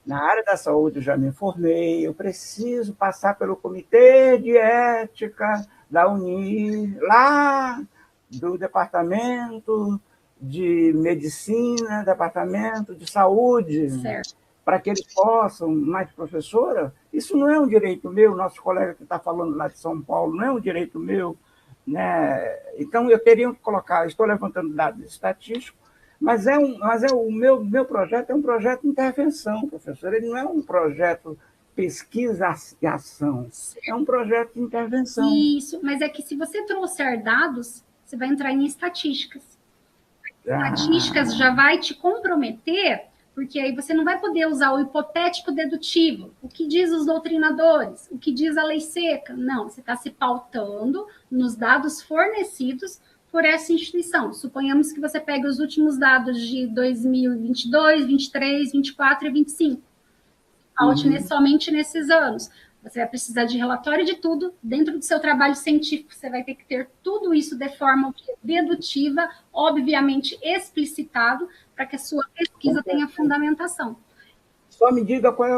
Na área da saúde eu já me formei, eu preciso passar pelo Comitê de Ética da Unir, lá do Departamento de Medicina, Departamento de Saúde, para que eles possam, mas, professora, isso não é um direito meu, nosso colega que está falando lá de São Paulo, não é um direito meu, né? Então, eu teria que colocar, estou levantando dados estatísticos, mas o meu projeto é um projeto de intervenção, professor, ele não é um projeto pesquisa e ação, é um projeto de intervenção. Isso, mas é que se você trouxer dados, você vai entrar em estatísticas. Estatísticas já vai te comprometer, porque aí você não vai poder usar o hipotético dedutivo, o que diz os doutrinadores, o que diz a lei seca. Não, você está se pautando nos dados fornecidos por essa instituição. Suponhamos que você pegue os últimos dados de 2022, 23, 24 e 25. Paute somente nesses anos. Você vai precisar de relatório de tudo. Dentro do seu trabalho científico, você vai ter que ter tudo isso de forma dedutiva, obviamente explicitado, para que a sua pesquisa tenha fundamentação. Só me diga qual é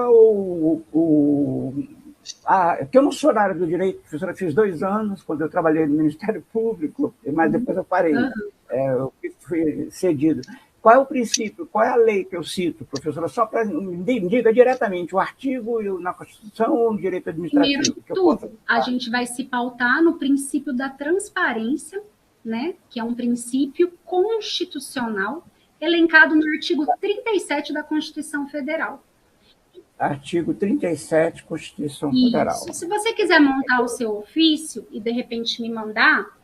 que eu não sou da área do direito, professora, fiz 2 anos, quando eu trabalhei no Ministério Público, mas depois eu parei, eu fui cedido. Qual é o princípio, qual é a lei que eu cito, professora? Só para me diga diretamente o artigo na Constituição ou no direito administrativo. Primeiro, a gente vai se pautar no princípio da transparência, né, que é um princípio constitucional, elencado no artigo 37 da Constituição Federal. Artigo 37, Constituição Federal. Isso. Se você quiser montar o seu ofício e, de repente, me mandar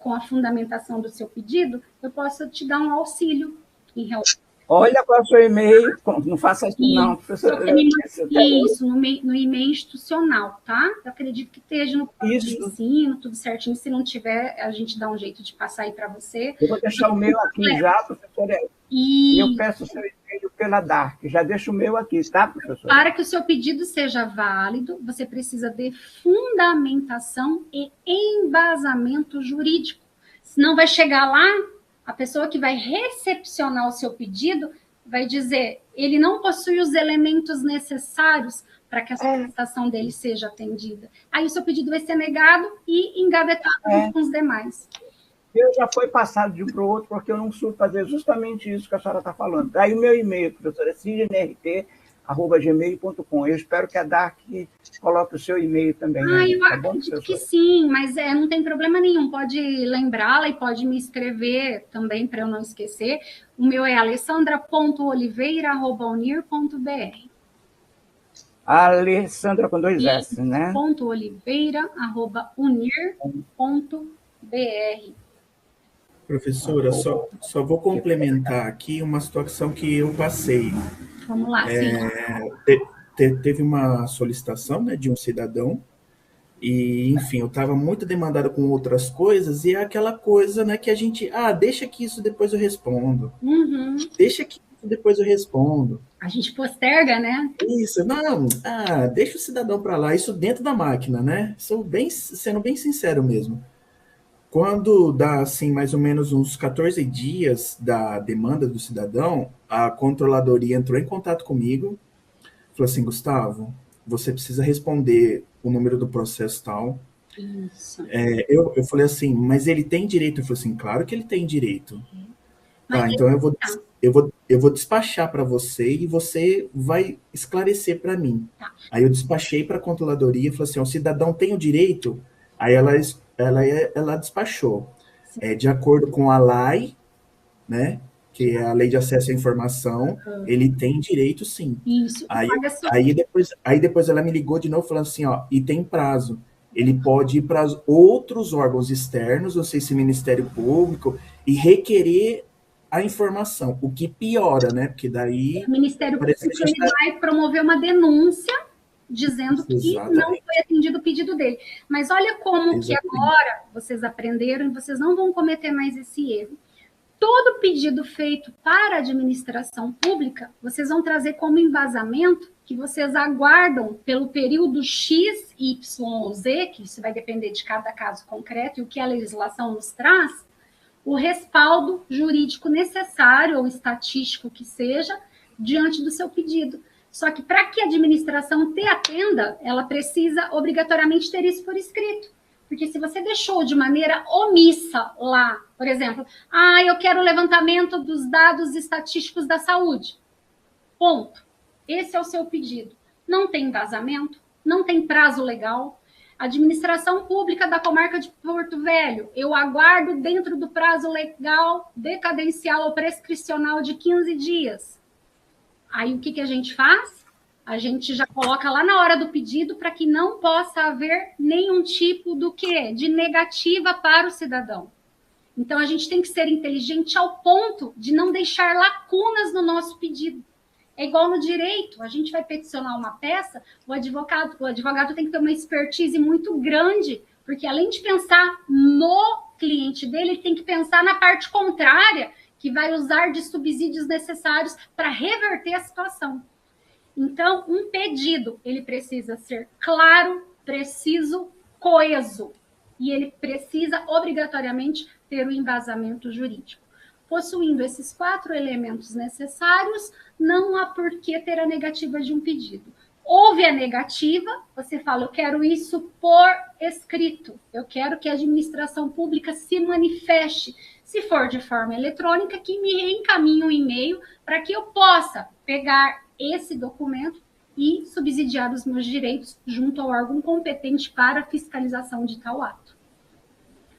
com a fundamentação do seu pedido, eu posso te dar um auxílio em relação. Olha qual é o seu e-mail, não faça isso não, professora. Isso, no e-mail institucional, tá? Eu acredito que esteja no plano de ensino, tudo certinho. Se não tiver, a gente dá um jeito de passar aí para você. Eu vou deixar o meu aqui já, professora. E eu peço o seu e-mail pela DARC. Já deixo o meu aqui, tá, professora? Para que o seu pedido seja válido, você precisa de fundamentação e embasamento jurídico. Senão vai chegar lá, a pessoa que vai recepcionar o seu pedido vai dizer, ele não possui os elementos necessários para que a solicitação dele seja atendida. Aí o seu pedido vai ser negado e engavetado com os demais. Eu já foi passado de um para o outro, porque eu não soube fazer justamente isso que a senhora está falando. Daí o meu e-mail, professora, sidneyrt@gmail.com. Eu espero que a DARC coloque o seu e-mail também. Eu acredito que sim, mas não tem problema nenhum. Pode lembrá-la e pode me escrever também, para eu não esquecer. O meu é alessandra.oliveira@unir.br. Alessandra com 2 S, né? .oliveira@unir.br. Professora, só vou complementar aqui uma situação que eu passei. Vamos lá, sim. Teve uma solicitação, né, de um cidadão e, enfim, eu estava muito demandado com outras coisas e é aquela coisa, né, que a gente, deixa que isso depois eu respondo. Deixa que isso depois eu respondo. A gente posterga, né? Isso, não, deixa o cidadão para lá, isso dentro da máquina, né? Sendo bem sincero mesmo. Quando dá, assim, mais ou menos uns 14 dias da demanda do cidadão, a controladoria entrou em contato comigo, falou assim, Gustavo, você precisa responder o número do processo tal. Isso. Eu falei assim, mas ele tem direito? Eu falei assim, claro que ele tem direito. Mas Tá, então eu vou despachar para você e você vai esclarecer para mim. Tá. Aí eu despachei para a controladoria e falei assim, o cidadão tem o direito? Aí ela despachou. De acordo com a lei, né, que é a Lei de Acesso à Informação, ele tem direito sim. Isso. Olha só. Aí depois ela me ligou de novo falando assim, ó, e tem prazo. Ele pode ir para outros órgãos externos, não sei se Ministério Público, e requerer a informação, o que piora, né? Porque daí O Ministério Público parece que a gente ele vai promover uma denúncia dizendo que Exatamente. não foi atendido o pedido dele. Mas olha como que Exatamente. agora vocês aprenderam e vocês não vão cometer mais esse erro. Todo pedido feito para a administração pública, vocês vão trazer como embasamento que vocês aguardam pelo período X, Y ou Z, que isso vai depender de cada caso concreto e o que a legislação nos traz, o respaldo jurídico necessário ou estatístico que seja diante do seu pedido. Só que para que a administração te atenda, ela precisa obrigatoriamente ter isso por escrito. Porque se você deixou de maneira omissa lá, por exemplo, eu quero o levantamento dos dados estatísticos da saúde. Ponto. Esse é o seu pedido. Não tem embasamento, não tem prazo legal. Administração Pública da Comarca de Porto Velho, eu aguardo dentro do prazo legal, decadencial ou prescricional de 15 dias. Aí o que a gente faz? A gente já coloca lá na hora do pedido para que não possa haver nenhum tipo do quê? De negativa para o cidadão. Então a gente tem que ser inteligente ao ponto de não deixar lacunas no nosso pedido. É igual no direito, a gente vai peticionar uma peça, o advogado tem que ter uma expertise muito grande, porque além de pensar no cliente dele, ele tem que pensar na parte contrária, que vai usar de subsídios necessários para reverter a situação. Então, um pedido, ele precisa ser claro, preciso, coeso, e ele precisa obrigatoriamente ter o embasamento jurídico. Possuindo esses 4 elementos necessários, não há por que ter a negativa de um pedido. Houve a negativa, você fala, eu quero isso por escrito, eu quero que a administração pública se manifeste, se for de forma eletrônica, que me encaminhe um e-mail para que eu possa pegar esse documento e subsidiar os meus direitos junto ao órgão competente para a fiscalização de tal ato.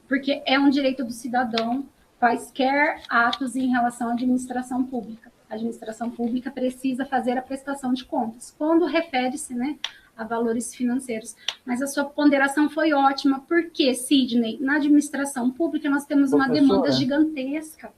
Porque é um direito do cidadão quaisquer atos em relação à administração pública. A administração pública precisa fazer a prestação de contas, quando refere-se, né, a valores financeiros. Mas a sua ponderação foi ótima, porque, Sidney, na administração pública nós temos uma demanda gigantesca.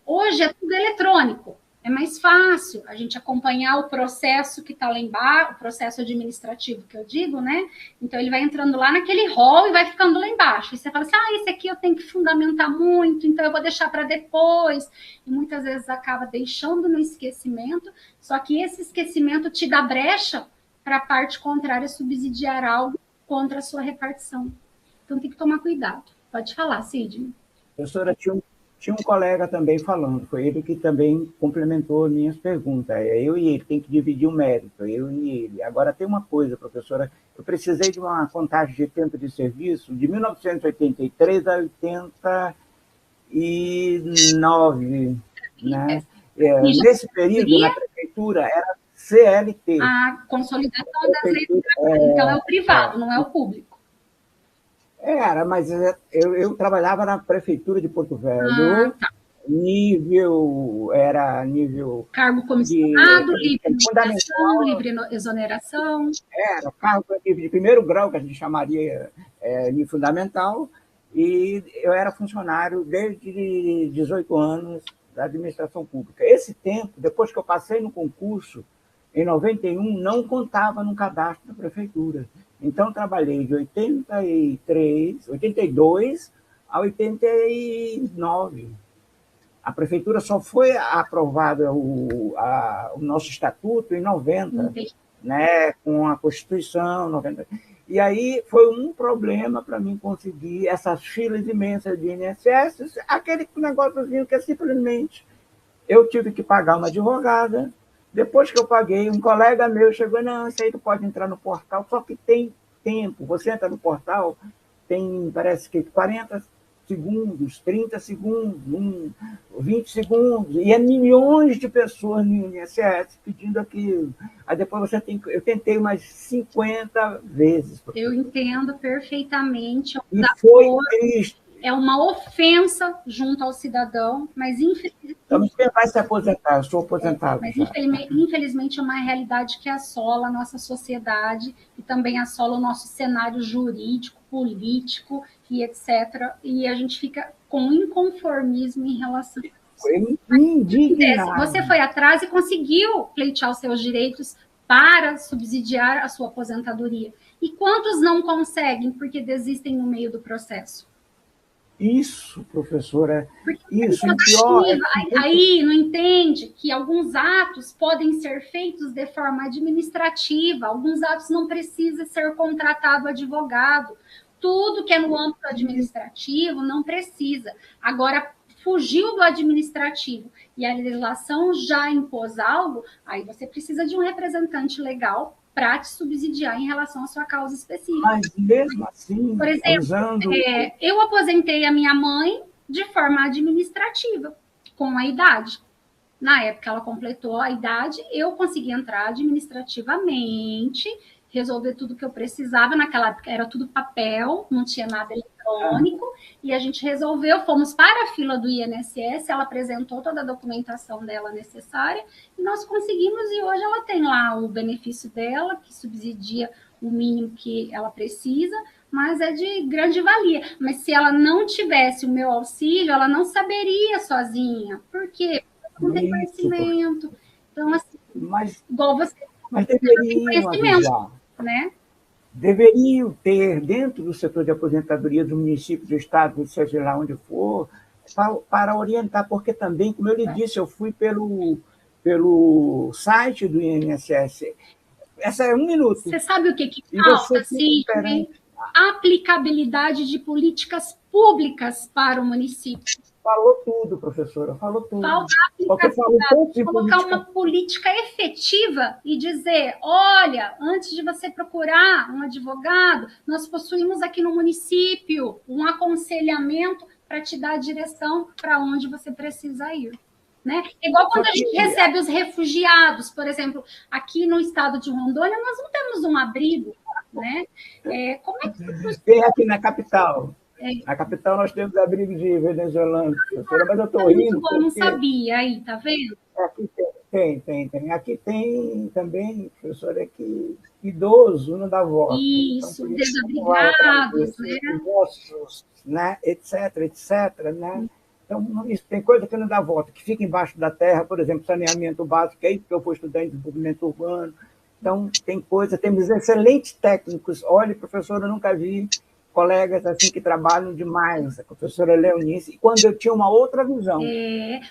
Hoje é tudo eletrônico. É mais fácil a gente acompanhar o processo que está lá embaixo, o processo administrativo que eu digo, né? Então, ele vai entrando lá naquele rol e vai ficando lá embaixo. E você fala assim, esse aqui eu tenho que fundamentar muito, então eu vou deixar para depois. E muitas vezes acaba deixando no esquecimento, só que esse esquecimento te dá brecha para a parte contrária subsidiar algo contra a sua repartição. Então, tem que tomar cuidado. Pode falar, Sidney. Professora, tinha um colega também falando, foi ele que também complementou minhas perguntas. Eu e ele, tem que dividir o mérito, eu e ele. Agora, tem uma coisa, professora, eu precisei de uma contagem de tempo de serviço de 1983 a 89, né? Nesse período, na prefeitura, era CLT. A consolidação das leis do trabalho, ela é o privado, não é o público. Mas eu trabalhava na prefeitura de Porto Velho, tá. Era nível... Cargo comissionado, livre nomeação, livre exoneração. Era cargo de primeiro grau, que a gente chamaria de fundamental, e eu era funcionário desde 18 anos da administração pública. Esse tempo, depois que eu passei no concurso, em 91, não contava no cadastro da prefeitura. Então, trabalhei de 82 a 89. A prefeitura só foi aprovada o nosso estatuto em 90, né, com a Constituição 90. E aí foi um problema para mim conseguir essas filas imensas de INSS, aquele negóciozinho que é simplesmente eu tive que pagar uma advogada Depois que eu paguei, um colega meu chegou, não, isso aí tu pode entrar no portal, só que tem tempo. Você entra no portal, tem, parece que 40 segundos, 30 segundos, 20 segundos, e é milhões de pessoas no INSS pedindo aquilo. Aí depois você tem eu tentei umas 50 vezes. Professor. Eu entendo perfeitamente. E foi triste. É uma ofensa junto ao cidadão, mas infelizmente... Então, você vai se aposentar, eu sou aposentado. Mas infelizmente é uma realidade que assola a nossa sociedade e também assola o nosso cenário jurídico, político e etc. E a gente fica com inconformismo em relação a isso. Foi indignado. Você foi atrás e conseguiu pleitear os seus direitos para subsidiar a sua aposentadoria. E quantos não conseguem porque desistem no meio do processo? Isso, professora, porque isso. E pior aí não entende que alguns atos podem ser feitos de forma administrativa, alguns atos não precisa ser contratado advogado. Tudo que é no âmbito administrativo não precisa. Agora, fugiu do administrativo e a legislação já impôs algo, aí você precisa de um representante legal para te subsidiar em relação à sua causa específica. Mas mesmo assim, por exemplo, eu aposentei a minha mãe de forma administrativa, com a idade. Na época ela completou a idade, eu consegui entrar administrativamente, resolver tudo que eu precisava. Naquela época era tudo papel, não tinha nada eletrônico, e a gente resolveu, fomos para a fila do INSS, ela apresentou toda a documentação dela necessária, e nós conseguimos, e hoje ela tem lá o benefício dela, que subsidia o mínimo que ela precisa, mas é de grande valia. Mas se ela não tivesse o meu auxílio, ela não saberia sozinha. Por quê? Não tem conhecimento. Então, assim, igual você mas deveriam conhecimento, né? Deveriam ter, dentro do setor de aposentadoria do município, do estado, seja lá onde for, para orientar, porque também, como eu lhe disse, eu fui pelo site do INSS. Essa é 1 minuto. Você sabe o que falta, Sidney? Aplicabilidade de políticas públicas para o município. Falou tudo, professora, falou tudo. Falta aplicabilidade, colocar uma política efetiva e dizer, olha, antes de você procurar um advogado, nós possuímos aqui no município um aconselhamento para te dar a direção para onde você precisa ir. Né? Igual quando a gente recebe os refugiados, por exemplo, aqui no estado de Rondônia, nós não temos um abrigo, né? Como é que... Tem aqui na capital. Na capital nós temos abrigo de venezuelanos, professora, mas eu estou rindo. Bom, não sabia aí, tá vendo? Aqui tem. Aqui tem também, professora, que idoso não dá voto. Isso, então, desabrigados, né? Etc, né? Então, tem coisa que não dá voto, que fica embaixo da terra, por exemplo, saneamento básico, aí porque eu fui estudante de desenvolvimento urbano. Então, temos excelentes técnicos. Olha, professora, eu nunca vi colegas assim que trabalham demais, a professora Leonice, e quando eu tinha uma outra visão.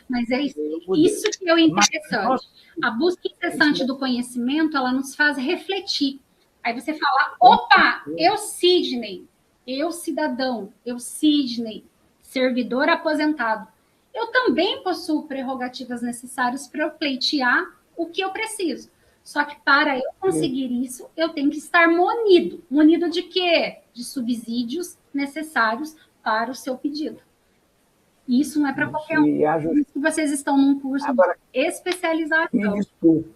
Mas é isso que é o interessante. A busca incessante do conhecimento, ela nos faz refletir. Aí você fala, opa, eu Sidney, eu cidadão, eu Sidney, servidor aposentado, eu também possuo prerrogativas necessárias para eu pleitear o que eu preciso. Só que para eu conseguir isso, eu tenho que estar munido. Munido de quê? De subsídios necessários para o seu pedido. Isso não é para qualquer um. Por isso que vocês estão num curso de especialização. Me desculpe.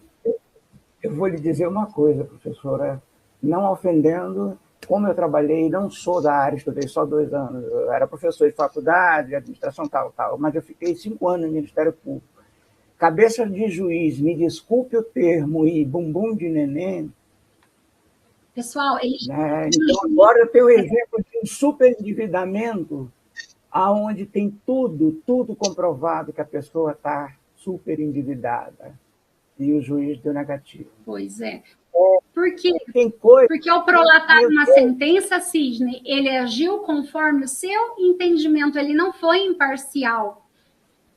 Eu vou lhe dizer uma coisa, professora, não ofendendo, como eu trabalhei, não sou da área, estudei só 2 anos, eu era professor de faculdade, de administração tal, mas eu fiquei 5 anos no Ministério Público. Cabeça de juiz, me desculpe o termo, e bumbum de neném. Pessoal, então, agora eu tenho o exemplo de um superendividamento, onde tem tudo comprovado que a pessoa está superendividada. E o juiz deu negativo. Pois é. Porque ao prolatar uma sentença, Sidney, ele agiu conforme o seu entendimento, ele não foi imparcial.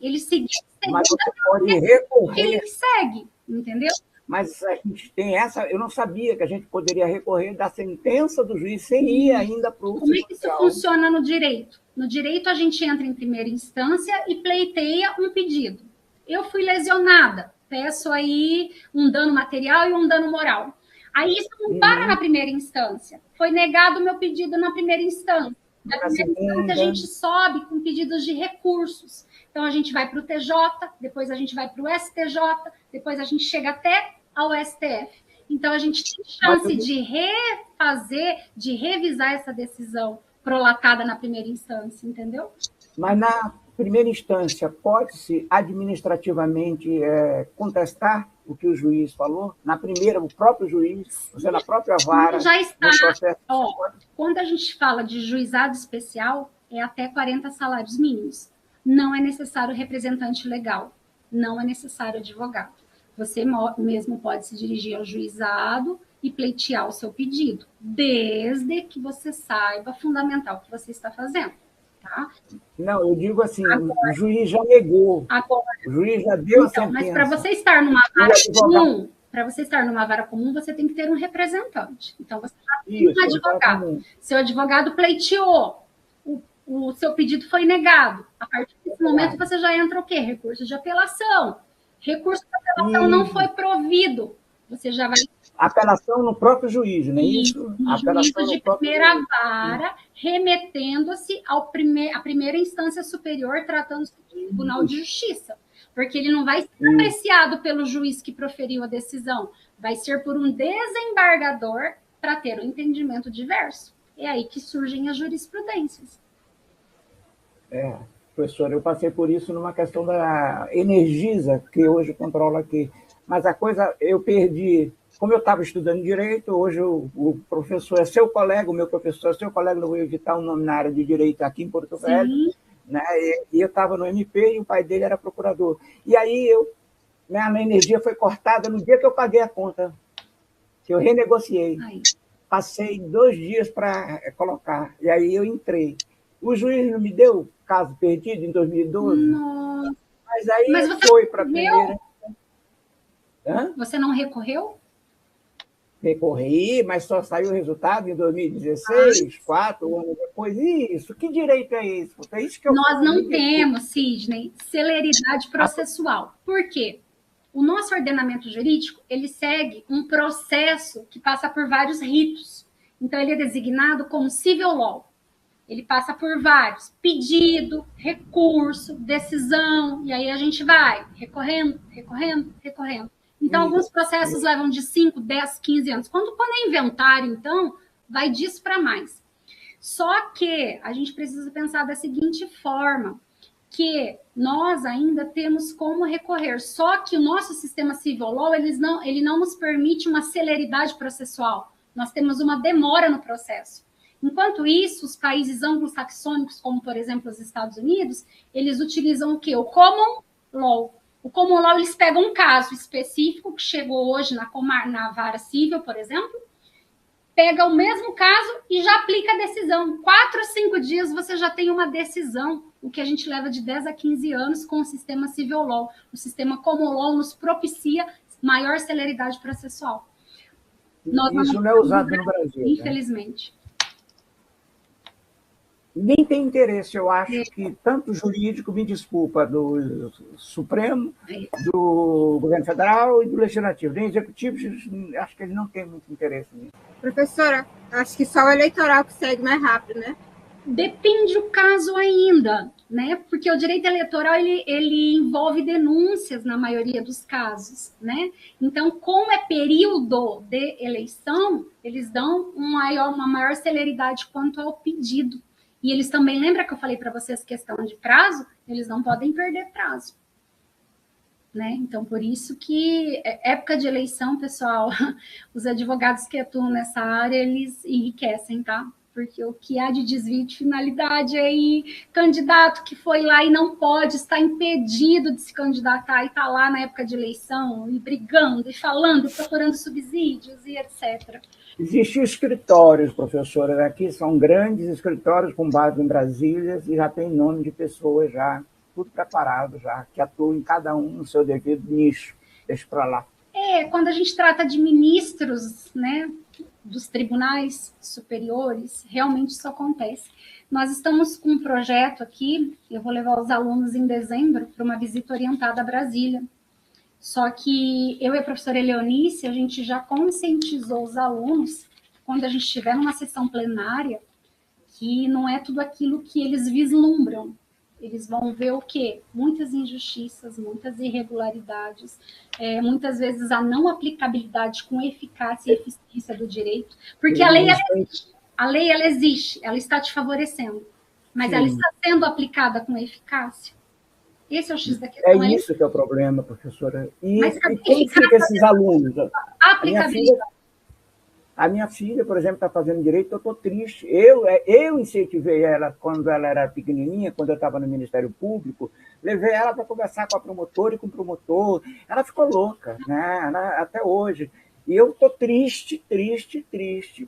Ele seguiu mas você pode recorrer. Ele segue, entendeu? Mas a gente tem eu não sabia que a gente poderia recorrer da sentença do juiz sem ir ainda para o Como é que isso funciona no direito? No direito, a gente entra em primeira instância e pleiteia um pedido. Eu fui lesionada, peço aí um dano material e um dano moral. Aí isso não para na primeira instância. Foi negado o meu pedido na primeira instância. Na primeira instância, a gente sobe com pedidos de recursos. Então, a gente vai para o TJ, depois a gente vai para o STJ, depois a gente chega até ao STF. Então, a gente tem chance de refazer, de revisar essa decisão prolatada na primeira instância, entendeu? Mas na primeira instância, pode-se administrativamente contestar o que o juiz falou? Na primeira, o próprio juiz, ou seja, na própria vara, já está. no processo. Quando a gente fala de juizado especial, é até 40 salários mínimos. Não é necessário representante legal, não é necessário advogado. Você mesmo pode se dirigir ao juizado e pleitear o seu pedido, desde que você saiba fundamentar o que você está fazendo. Tá? Não, eu digo assim, agora, o juiz já negou, o juiz já deu a sentença. Mas para você estar numa vara comum, você tem que ter um representante. Então, você já tem um advogado. Seu advogado pleiteou, o seu pedido foi negado. A partir desse momento, você já entra o quê? Recurso de apelação. Recurso de apelação não foi provido. Você já vai... Apelação no próprio juiz, não é isso? Apelação juízo de primeira vara, remetendo-se à primeira instância superior, tratando-se do Tribunal de Justiça. Porque ele não vai ser apreciado pelo juiz que proferiu a decisão, vai ser por um desembargador para ter um entendimento diverso. É aí que surgem as jurisprudências. Professora, eu passei por isso numa questão da Energisa, que hoje controla aqui. Mas a coisa, eu perdi... Como eu estava estudando Direito, hoje o professor é seu colega, o meu professor é seu colega, não vou evitar o nome na área de Direito aqui em Porto Velho, né? E eu estava no MP e o pai dele era procurador. E aí minha energia foi cortada no dia que eu paguei a conta, que eu renegociei. Passei 2 dias para colocar, e aí eu entrei. O juiz não me deu caso perdido em 2012? Não. Mas aí foi para a primeira... Você não recorreu? Recorri, mas só saiu o resultado em 2016, 4 anos depois. Isso, que direito é esse? É isso que Nós não temos, Sidney, celeridade processual. Por quê? O nosso ordenamento jurídico, ele segue um processo que passa por vários ritos. Então, ele é designado como civil law. Ele passa por vários: pedido, recurso, decisão, e aí a gente vai recorrendo. Então, alguns processos levam de 5, 10, 15 anos. Quando é inventário, então, vai disso para mais. Só que a gente precisa pensar da seguinte forma, que nós ainda temos como recorrer, só que o nosso sistema civil law, ele não nos permite uma celeridade processual. Nós temos uma demora no processo. Enquanto isso, os países anglo-saxônicos, como, por exemplo, os Estados Unidos, eles utilizam o quê? O common law. O common law, eles pegam um caso específico que chegou hoje na vara civil, por exemplo, pega o mesmo caso e já aplica a decisão. 4 a 5 dias você já tem uma decisão, o que a gente leva de 10 a 15 anos com o sistema civil law. O sistema common law nos propicia maior celeridade processual. Isso não é usado no Brasil. Infelizmente. Né? Nem tem interesse, eu acho que tanto jurídico, me desculpa, do Supremo, do governo federal e do legislativo. Nem executivo, acho que ele não tem muito interesse nisso. Professora, acho que só o eleitoral que segue mais rápido, né? Depende do caso ainda, né? Porque o direito eleitoral, ele envolve denúncias na maioria dos casos, né? Então, como é período de eleição, eles dão uma maior celeridade quanto ao pedido. E eles também, lembra que eu falei para vocês questão de prazo? Eles não podem perder prazo. Né? Então, por isso que época de eleição, pessoal, os advogados que atuam nessa área, eles enriquecem, tá? Porque o que há de desvio de finalidade aí, candidato que foi lá e não pode, está impedido de se candidatar e está lá na época de eleição, e brigando, e falando, e procurando subsídios e etc. Existem escritórios, professora, aqui são grandes escritórios com base em Brasília e já tem nome de pessoas já, tudo preparado já, que atuam em cada um no seu devido nicho. Deixa para lá. Quando a gente trata de ministros, né, dos tribunais superiores, realmente isso acontece. Nós estamos com um projeto aqui, eu vou levar os alunos em dezembro para uma visita orientada a Brasília. Só que eu e a professora Eleonice, a gente já conscientizou os alunos, quando a gente estiver numa sessão plenária, que não é tudo aquilo que eles vislumbram. Eles vão ver o quê? Muitas injustiças, muitas irregularidades, muitas vezes a não aplicabilidade com eficácia e eficiência do direito, porque a lei, ela existe, ela está te favorecendo, mas ela está sendo aplicada com eficácia. Esse é o X da questão. É isso que é o problema, professora. E quem fica esses alunos? A minha filha, por exemplo, está fazendo direito, eu estou triste. Eu incentivei ela quando ela era pequenininha, quando eu estava no Ministério Público, levei ela para conversar com a promotora e com o promotor. Ela ficou louca, né? Até hoje. E eu estou triste,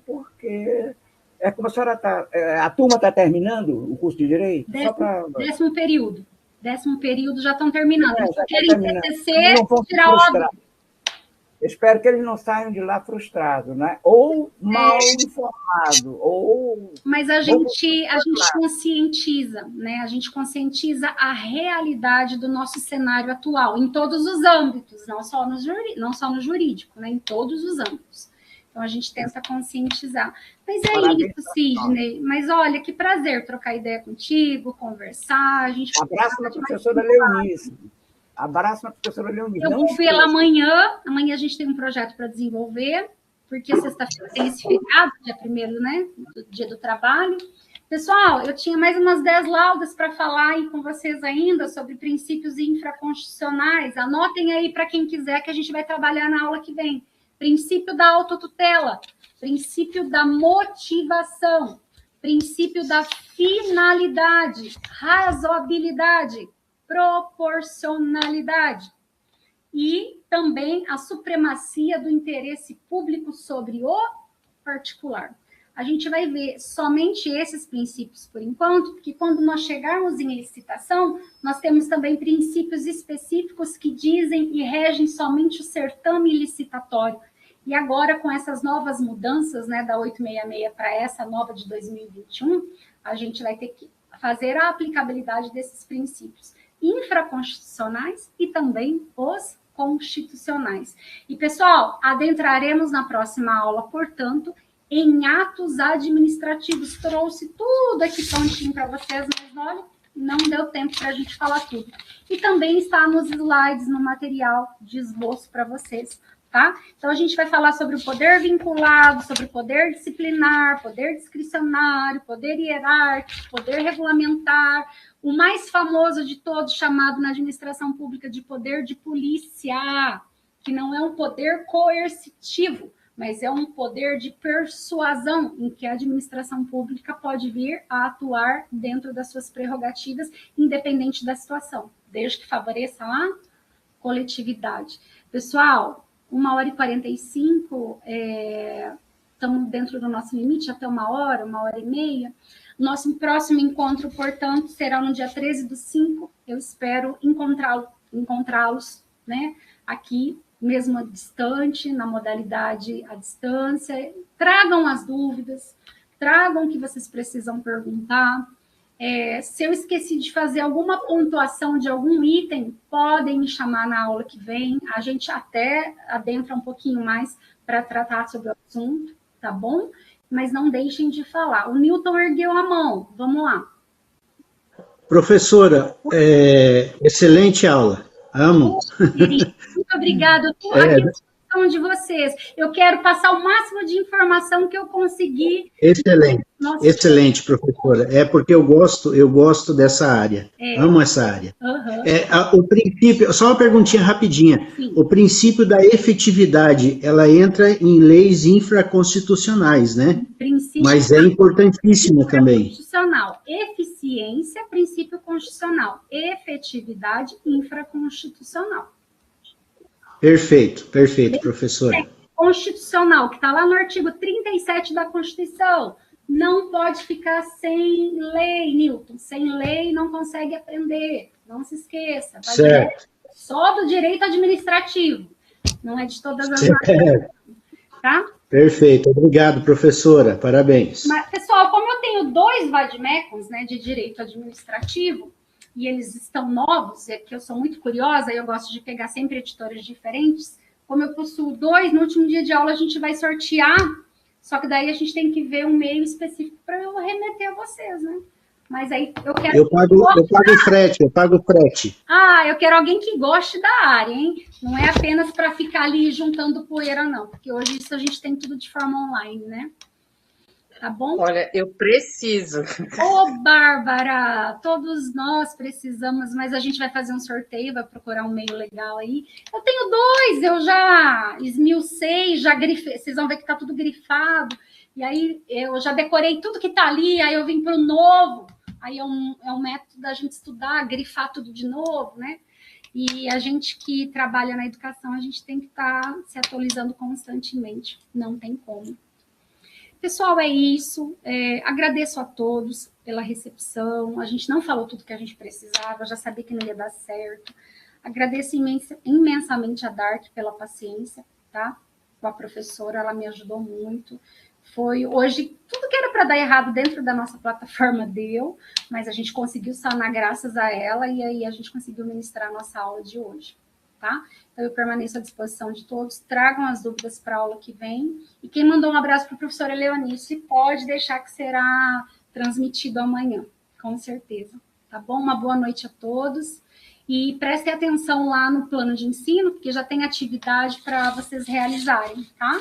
porque é como a senhora está... A turma está terminando o curso de Direito? Décimo período. Décimo período já estão terminando. Já querem TCC, tirar obra. Espero que eles não saiam de lá frustrados, né? Ou mal informados, ou... Mas a gente conscientiza, né? A gente conscientiza a realidade do nosso cenário atual, em todos os âmbitos, não só no jurídico, né? Em todos os âmbitos. Então, a gente tenta conscientizar. Mas isso, Sidney. Mas, olha, que prazer trocar ideia contigo, conversar. A gente abraço na professora Leonice. Abraço na professora Leonice. Eu vou ver ela amanhã. Amanhã a gente tem um projeto para desenvolver, porque sexta-feira tem esse feriado, dia 1º, né? Do Dia do Trabalho. Pessoal, eu tinha mais umas 10 laudas para falar aí com vocês ainda sobre princípios infraconstitucionais. Anotem aí para quem quiser, que a gente vai trabalhar na aula que vem. Princípio da autotutela, princípio da motivação, princípio da finalidade, razoabilidade, proporcionalidade e também a supremacia do interesse público sobre o particular. A gente vai ver somente esses princípios por enquanto, porque quando nós chegarmos em licitação, nós temos também princípios específicos que dizem e regem somente o certame licitatório. E agora, com essas novas mudanças, né, da 866 para essa nova de 2021, a gente vai ter que fazer a aplicabilidade desses princípios infraconstitucionais e também os constitucionais. E, pessoal, adentraremos na próxima aula, portanto, em atos administrativos. Trouxe tudo aqui prontinho para vocês, mas olha, não deu tempo para a gente falar tudo. E também está nos slides, no material de esboço para vocês, tá? Então, a gente vai falar sobre o poder vinculado, sobre o poder disciplinar, poder discricionário, poder hierárquico, poder regulamentar, o mais famoso de todos, chamado na administração pública de poder de polícia, que não é um poder coercitivo, mas é um poder de persuasão, em que a administração pública pode vir a atuar dentro das suas prerrogativas, independente da situação, desde que favoreça a coletividade. Pessoal, 1h45, estamos dentro do nosso limite, até 1h30. Nosso próximo encontro, portanto, será no dia 13/5. Eu espero encontrá-los, né, aqui, mesmo distante, na modalidade à distância. Tragam as dúvidas, tragam o que vocês precisam perguntar. Se eu esqueci de fazer alguma pontuação de algum item, podem me chamar na aula que vem. A gente até adentra um pouquinho mais para tratar sobre o assunto, tá bom? Mas não deixem de falar. O Newton ergueu a mão. Vamos lá. Professora, excelente aula. Amo. Muito obrigada. Eu estou aqui à disposição de vocês. Eu quero passar o máximo de informação que eu conseguir. Excelente. Excelente, professora. É porque eu gosto dessa área. Amo essa área. O princípio, só uma perguntinha rapidinha. Sim. O princípio da efetividade, ela entra em leis infraconstitucionais, né? Mas é importantíssimo também. Constitucional. Eficiência, princípio constitucional. Efetividade, infraconstitucional. Perfeito, professora. Constitucional, que está lá no artigo 37 da Constituição. Não pode ficar sem lei, Newton. Sem lei não consegue aprender. Não se esqueça. Certo. Só do direito administrativo. Não é de todas as áreas. Tá? Perfeito. Obrigado, professora. Parabéns. Mas, pessoal, como eu tenho 2 vademecums, né, de direito administrativo, e eles estão novos, é que eu sou muito curiosa, e eu gosto de pegar sempre editoras diferentes, como eu possuo 2, no último dia de aula a gente vai sortear, só que daí a gente tem que ver um meio específico para eu remeter a vocês, né? Mas aí eu quero... Eu pago o frete. Ah, eu quero alguém que goste da área, hein? Não é apenas para ficar ali juntando poeira, não, porque hoje isso a gente tem tudo de forma online, né? Tá bom? Olha, eu preciso. Ô, Bárbara, todos nós precisamos, mas a gente vai fazer um sorteio, vai procurar um meio legal aí. Eu tenho 2, eu já esmiucei, já grifei, vocês vão ver que tá tudo grifado. E aí eu já decorei tudo que tá ali, aí eu vim pro novo. Aí é um método da gente estudar, grifar tudo de novo, né? E a gente que trabalha na educação, a gente tem que estar se atualizando constantemente, não tem como. Pessoal, é isso. Agradeço a todos pela recepção. A gente não falou tudo que a gente precisava, já sabia que não ia dar certo. Agradeço imensamente a Dark pela paciência, tá? Com a professora, ela me ajudou muito. Foi hoje, tudo que era para dar errado dentro da nossa plataforma deu, mas a gente conseguiu sanar graças a ela e aí a gente conseguiu ministrar a nossa aula de hoje, tá? Então eu permaneço à disposição de todos, tragam as dúvidas para a aula que vem. E quem mandou um abraço para a professora Leonice pode deixar que será transmitido amanhã, com certeza, tá bom? Uma boa noite a todos. E prestem atenção lá no plano de ensino, porque já tem atividade para vocês realizarem, tá?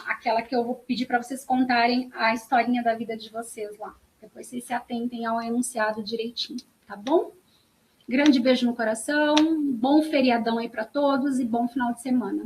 Aquela que eu vou pedir para vocês contarem a historinha da vida de vocês lá. Depois vocês se atentem ao enunciado direitinho, tá bom? Grande beijo no coração, bom feriadão aí para todos e bom final de semana.